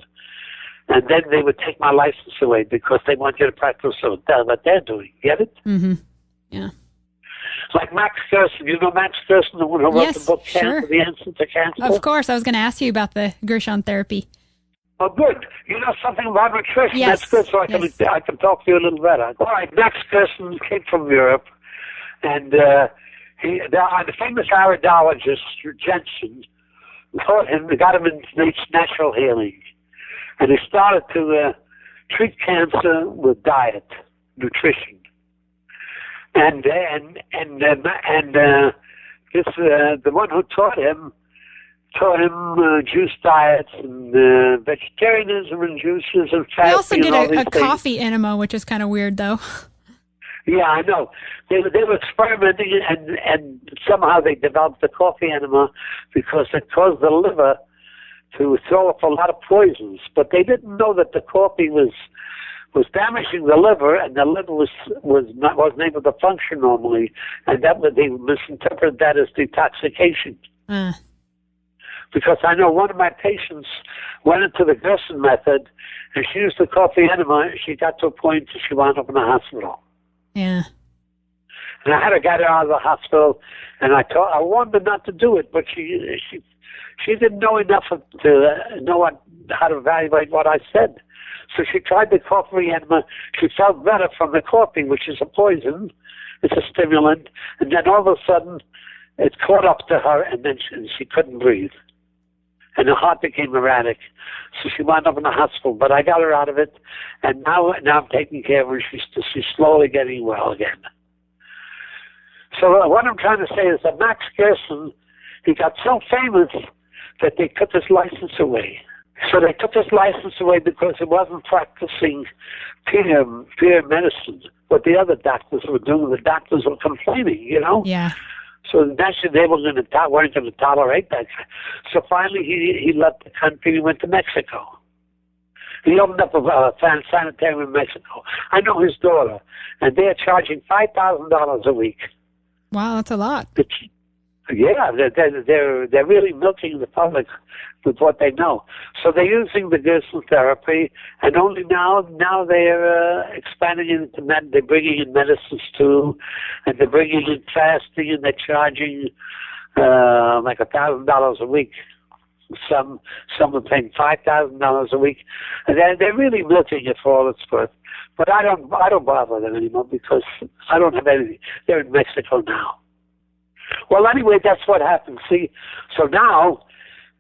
And then they would take my license away because they want you to practice what they're doing. Get it? Mm-hmm. Yeah. Like Max Gerson. You know Max Gerson, the one who wrote the book Cancer, sure. The Answer to Cancer? Of course. I was going to ask you about the Gerson therapy. Oh, good. You know something about nutrition. Yes. That's good, so I can talk to you a little better. All right, Max Gerson came from Europe, and the famous iridologist, Jensen, got him into natural healing. And he started to treat cancer with diet, nutrition, and the one who taught him juice diets and vegetarianism and juices and fasting. He also did a things. coffee enema, which is kind of weird, though. Yeah, I know. They were experimenting, and somehow they developed the coffee enema because it caused the liver to throw up a lot of poisons, but they didn't know that the coffee was damaging the liver, and the liver wasn't able to function normally, and they misinterpreted that as detoxification. Because I know one of my patients went into the Gerson method, and she used the coffee enema, and she got to a point that she wound up in the hospital. Yeah. And I had to get her out of the hospital, and I warned her not to do it, but she didn't know enough to know how to evaluate what I said. So she tried the coffee enema. She felt better from the coffee, which is a poison. It's a stimulant. And then all of a sudden, it caught up to her, and then she couldn't breathe. And her heart became erratic. So she wound up in the hospital. But I got her out of it, and now I'm taking care of her. She's slowly getting well again. So what I'm trying to say is that Max Gerson, he got so famous that they took his license away. So they took his license away because he wasn't practicing peer medicine. What the other doctors were doing, the doctors were complaining, you know? Yeah. So naturally they weren't going to tolerate that. So finally he left the country. He went to Mexico. He opened up a sanitarium in Mexico. I know his daughter, and they're charging $5,000 a week. Wow, that's a lot. Yeah, they're really milking the public with what they know. So they're using the Gerson therapy, and only now they're expanding into they're bringing in medicines too, and they're bringing in fasting, and they're charging like $1,000 a week. Some are paying $5,000 a week, and they're really milking it for all it's worth. But I don't bother them anymore because I don't have anything. They're in Mexico now. Well, anyway, that's what happened. See, so now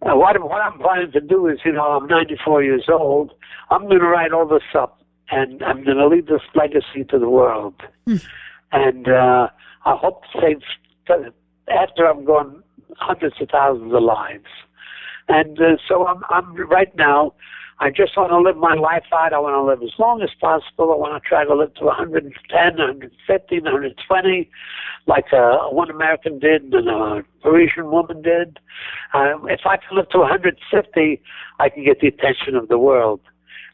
what I'm planning to do is, I'm 94 years old. I'm going to write all this up, and I'm going to leave this legacy to the world. And I hope to save, after I'm gone, hundreds of thousands of lives. And so I'm right now, I just want to live my life out. I want to live as long as possible. I want to try to live to 110, 150, 120, like one American did and a Parisian woman did. If I can live to 150, I can get the attention of the world.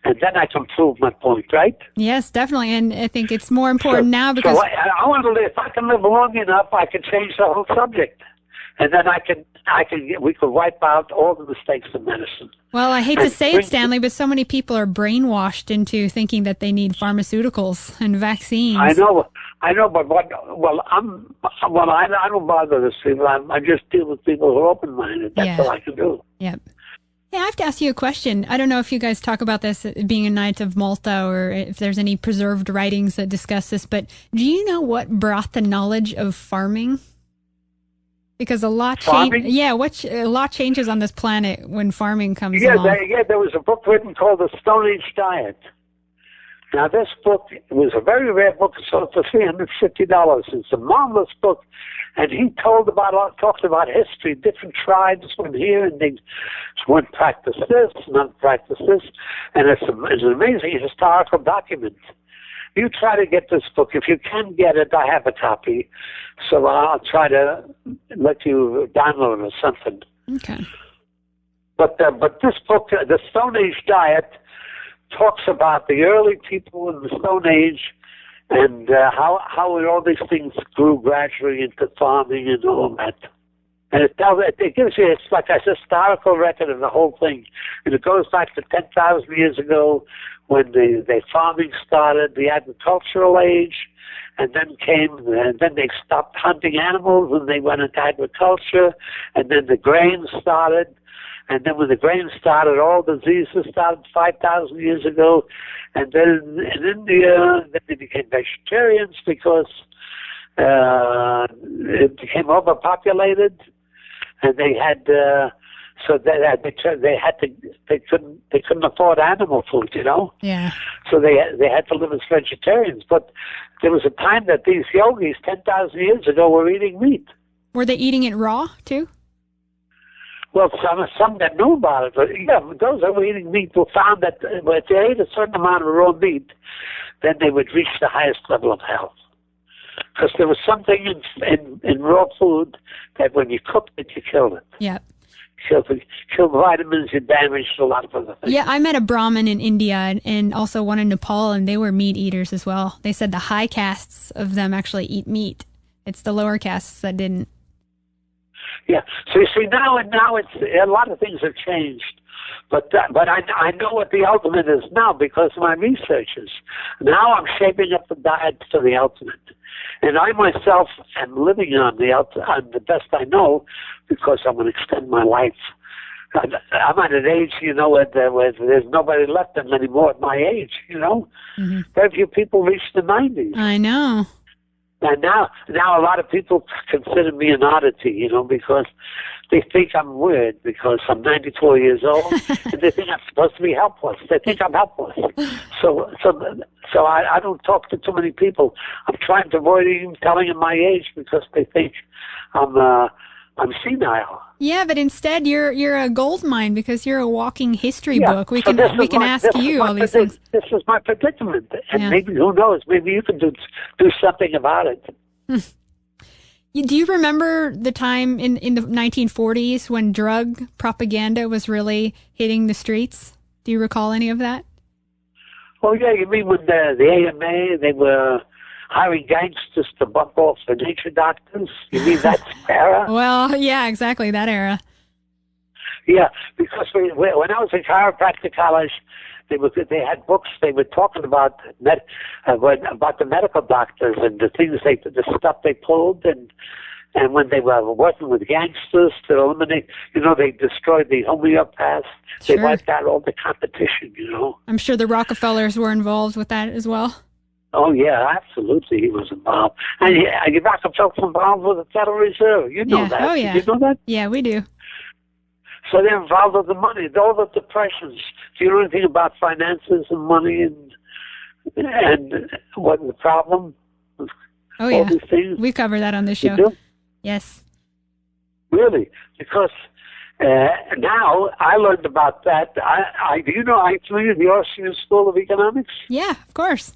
And then I can prove my point, right? Yes, definitely. And I think it's more important now because... So I want to live. If I can live long enough, I can change the whole subject. And then we could wipe out all the mistakes of medicine. Well, I hate to say it, Stanley, but so many people are brainwashed into thinking that they need pharmaceuticals and vaccines. I know, but I don't bother those people. I just deal with people who are open-minded. That's all I can do. Yep. Hey, I have to ask you a question. I don't know if you guys talk about this being a Knight of Malta or if there's any preserved writings that discuss this, but do you know what brought the knowledge of farming? Because a lot Farming? a lot changes on this planet when farming comes Yeah, along. there was a book written called The Stone Age Diet. Now, this book was a very rare book. It sold for $350. It's a marvelous book. And he talked about history. Different tribes went here, and one practiced this, another practiced this. And it's an amazing historical document. You try to get this book. If you can get it, I have a copy. So I'll try to let you download it or something. Okay. But this book, The Stone Age Diet, talks about the early people in the Stone Age and how all these things grew gradually into farming and all that. And it gives you, it's like a historical record of the whole thing. And it goes back to 10,000 years ago when the farming started, the agricultural age, and then they stopped hunting animals and they went into agriculture, and then the grain started. And then when the grain started, all diseases started 5,000 years ago. And then in India, they became vegetarians because it became overpopulated, and they had they couldn't afford animal food, you know. Yeah. So they had to live as vegetarians. But there was a time that these yogis 10,000 years ago were eating meat. Were they eating it raw too? Well, some that knew about it, but yeah, those that were eating meat found that if they ate a certain amount of raw meat, then they would reach the highest level of health. Because there was something in raw food that when you cooked it, you killed it. Yeah. Killed vitamins, you damaged a lot of other things. Yeah, I met a Brahmin in India and also one in Nepal, and they were meat eaters as well. They said the high castes of them actually eat meat. It's the lower castes that didn't. Yeah. So you see, now it's a lot of things have changed, but I know what the ultimate is now because of my researches. Now I'm shaping up the diet for the ultimate, and I myself am living on the best I know because I'm going to extend my life. I'm at an age, you know, where there's nobody left anymore at my age. You know, very few people reach the 90s. I know. And now a lot of people consider me an oddity, you know, because they think I'm weird because I'm 94 years old, and they think I'm supposed to be helpless. They think I'm helpless. So I don't talk to too many people. I'm trying to avoid even telling them my age because they think I'm senile. Yeah, but instead you're a gold mine because you're a walking history book. We can ask you all these things. This is my predicament, and maybe, who knows, maybe you can do something about it. Do you remember the time in the 1940s when drug propaganda was really hitting the streets? Do you recall any of that? Oh yeah, you mean when the AMA, they were hiring gangsters to bump off the nature doctors? You mean that era? Well, yeah, exactly, that era. Yeah, because when I was in chiropractic college, they had books. They were talking about the medical doctors and the stuff they pulled, and when they were working with gangsters to eliminate, you know, they destroyed the homeopaths. They wiped out all the competition. You know, I'm sure the Rockefellers were involved with that as well. Oh, yeah, absolutely. He was involved. And Rockefeller's involved with the Federal Reserve. You know that. Oh, yeah. You know that? Yeah, we do. So they're involved with the money, all the depressions. Do you know anything about finances and money and what the problem? Oh, yeah. All these things? We cover that on this show. You do? Yes. Really? Because now I learned about that. Do you know I'm familiar with the Austrian School of Economics? Yeah, of course.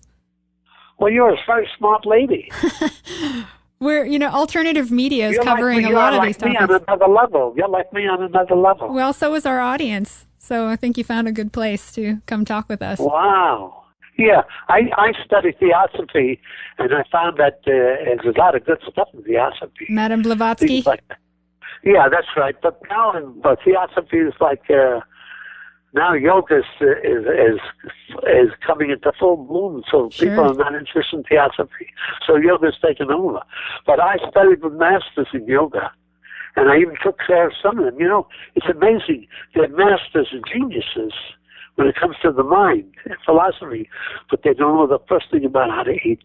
Well, you're a very smart lady. We're, alternative media is covering a lot of these topics. You're like me on another level. You're like me on another level. Well, so is our audience. So I think you found a good place to come talk with us. Wow. Yeah, I studied Theosophy, and I found that there's a lot of good stuff in Theosophy. Madame Blavatsky? Yeah, that's right. But now Theosophy is like... now yoga is coming into full bloom, so people are not interested in Theosophy. So yoga's taken over. But I studied with masters in yoga, and I even took care of some of them. You know, it's amazing. They're masters and geniuses when it comes to the mind and philosophy, but they don't know the first thing about how to eat.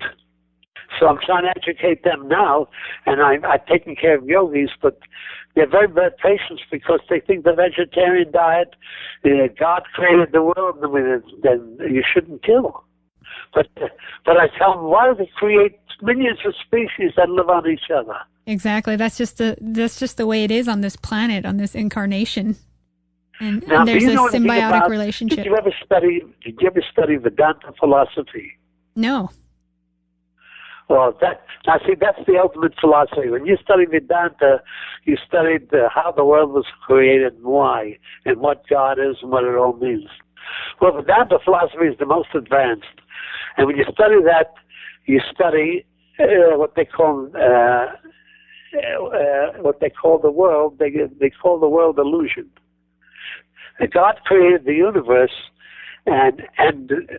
So I'm trying to educate them now, and I'm taking care of yogis, but they're very bad patients because they think the vegetarian diet, God created the world, then you shouldn't kill. But I tell them, why do they create millions of species that live on each other? Exactly. That's just the way it is on this planet, on this incarnation. And there's do you a know anything symbiotic about, relationship. Did you ever study Vedanta philosophy? No. Well, that's the ultimate philosophy. When you study Vedanta, you studied how the world was created and why, and what God is and what it all means. Well, Vedanta philosophy is the most advanced. And when you study that, you study what they call the world. They call the world illusion. And God created the universe, and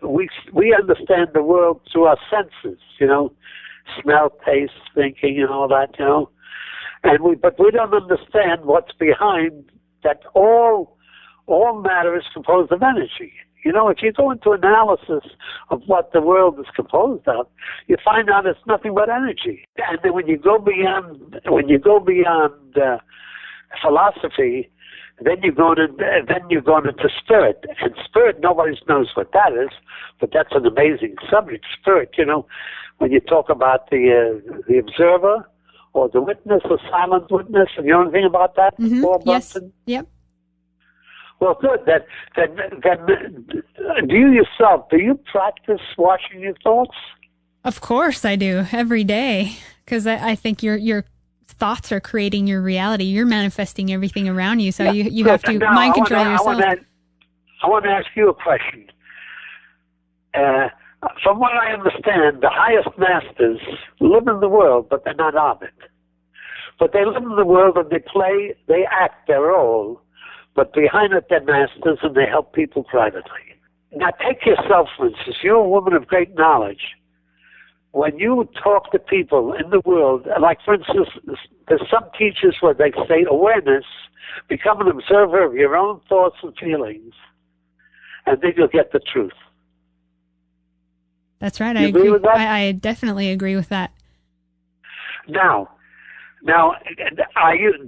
we understand the world through our senses. Smell, taste, thinking, and all that. But we don't understand what's behind that. All matter is composed of energy. If you go into analysis of what the world is composed of, you find out it's nothing but energy. And then when you go beyond philosophy, then you're going into spirit. And spirit, nobody knows what that is, but that's an amazing subject. Spirit, when you talk about the observer or the witness, the silent witness, and you know anything about that? Mm-hmm. Yes. Yep. Well, good. Then, do you practice watching your thoughts? Of course I do, every day, because I think your thoughts are creating your reality. You're manifesting everything around you, so you have to mind control yourself. I want to ask you a question. From what I understand, the highest masters live in the world, but they're not of it. But they live in the world and they act their role. But behind it, they're masters, and they help people privately. Now, take yourself, for instance. You're a woman of great knowledge. When you talk to people in the world, like, for instance, there's some teachers where they say awareness, become an observer of your own thoughts and feelings, and then you'll get the truth. That's right. I agree with that? I definitely agree with that. Now, do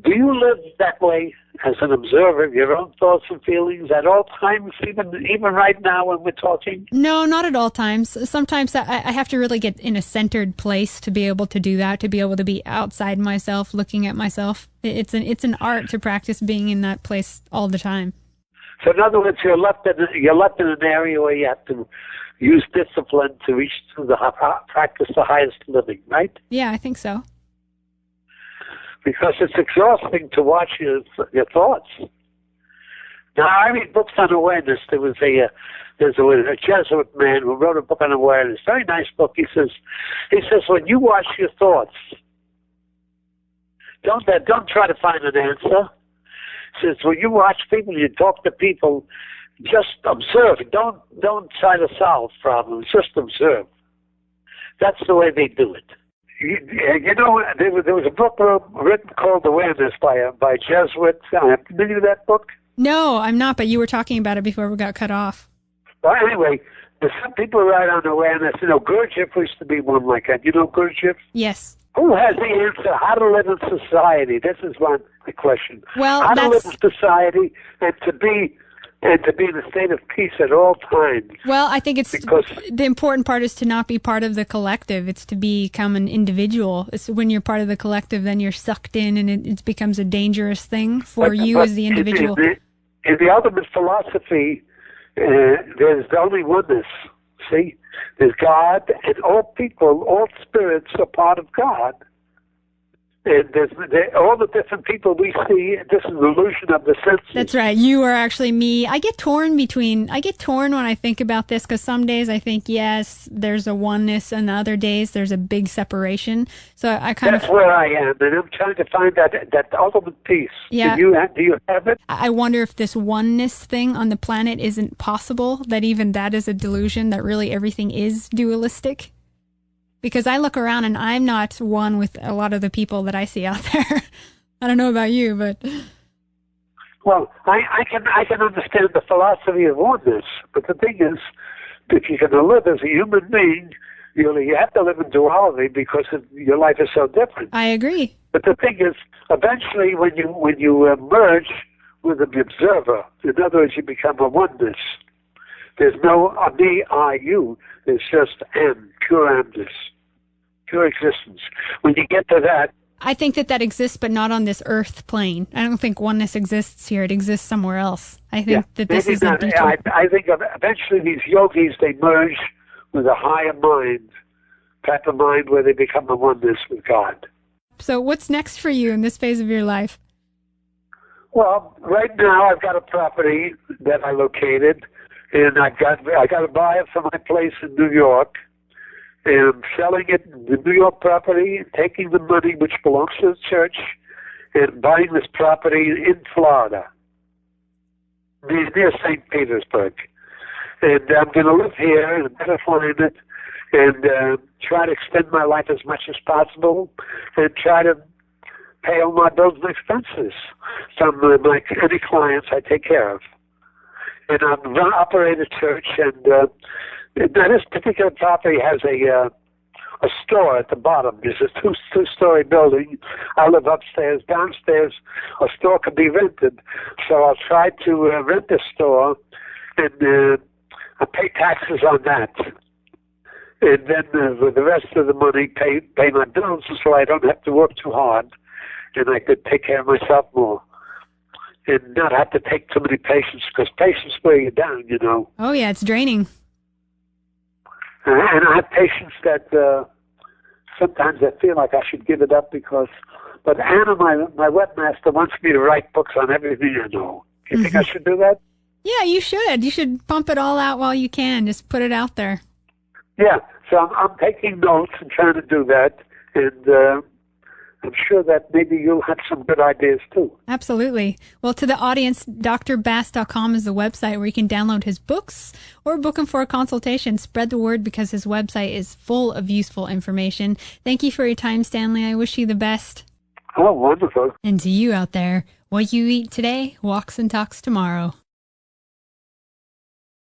you live that way as an observer of your own thoughts and feelings at all times, even right now when we're talking? No, not at all times. Sometimes I have to really get in a centered place to be able to do that, to be able to be outside myself, looking at myself. It's an art to practice being in that place all the time. So in other words, you're left in an area where you have to use discipline to reach to practice the highest living, right? Yeah, I think so. Because it's exhausting to watch your thoughts. Now, I read books on awareness. There's a Jesuit man who wrote a book on awareness. Very nice book. He says when you watch your thoughts, don't try to find an answer. He says when you watch people, you talk to people, just observe. Don't try to solve problems. Just observe. That's the way they do it. There was a book written called Awareness by Jesuits. Are you familiar with that book? No, I'm not, but you were talking about it before we got cut off. Well, anyway, there's some people write on awareness. Gurdjieff used to be one like that. You know Gurdjieff? Yes. Who has the answer? How to live in society? This is the question. Well, how to live in society and to be in a state of peace at all times. Well, I think the important part is to not be part of the collective. It's to become an individual. It's when you're part of the collective, then you're sucked in, and it becomes a dangerous thing for you as the individual. In the ultimate philosophy, there's only oneness. See? There's God, and all people, all spirits are part of God. And all the different people we see, this is an illusion of the senses. That's right. You are actually me. I get torn when I think about this, because some days I think, yes, there's a oneness, and other days there's a big separation. So That's where I am, and I'm trying to find that ultimate peace. Yeah. Do you have it? I wonder if this oneness thing on the planet isn't possible, that even that is a delusion, that really everything is dualistic. Because I look around and I'm not one with a lot of the people that I see out there. I don't know about you, but... Well, I can understand the philosophy of oneness, but the thing is, if you're going to live as a human being, You have to live in duality because your life is so different. I agree. But the thing is, eventually, when you merge with the observer, in other words, you become a oneness. There's no me, I, you. There's just M, pure amness, pure existence. When you get to that, I think that exists, but not on this earth plane. I don't think oneness exists here. It exists somewhere else. I think that this is not. I think eventually these yogis, they merge with a higher mind, type of mind where they become a oneness with God. So what's next for you in this phase of your life? Well, right now I've got a property that I located, and I got to buy it for my place in New York. And I'm selling it, the New York property, taking the money which belongs to the church, and buying this property in Florida, near St. Petersburg. And I'm going to live here in a better climate and try to extend my life as much as possible and try to pay all my bills and expenses from any clients I take care of. And I operate a church, and now this particular property has a store at the bottom. There's a two-story building. I live upstairs. Downstairs, a store can be rented. So I'll try to rent the store and I pay taxes on that. And then with the rest of the money, pay my bills so I don't have to work too hard and I could take care of myself more. And not have to take too many patients, because patients wear you down, you know. Oh, yeah, it's draining. And I have patients that sometimes I feel like I should give it up but Anna, my webmaster, wants me to write books on everything I know. Do you think I should do that? Yeah, you should. You should pump it all out while you can. Just put it out there. Yeah, so I'm taking notes and trying to do that, and I'm sure that maybe you'll have some good ideas too. Absolutely. Well, to the audience, drbass.com is the website where you can download his books or book him for a consultation. Spread the word because his website is full of useful information. Thank you for your time, Stanley. I wish you the best. Oh, wonderful. And to you out there, what you eat today walks and talks tomorrow.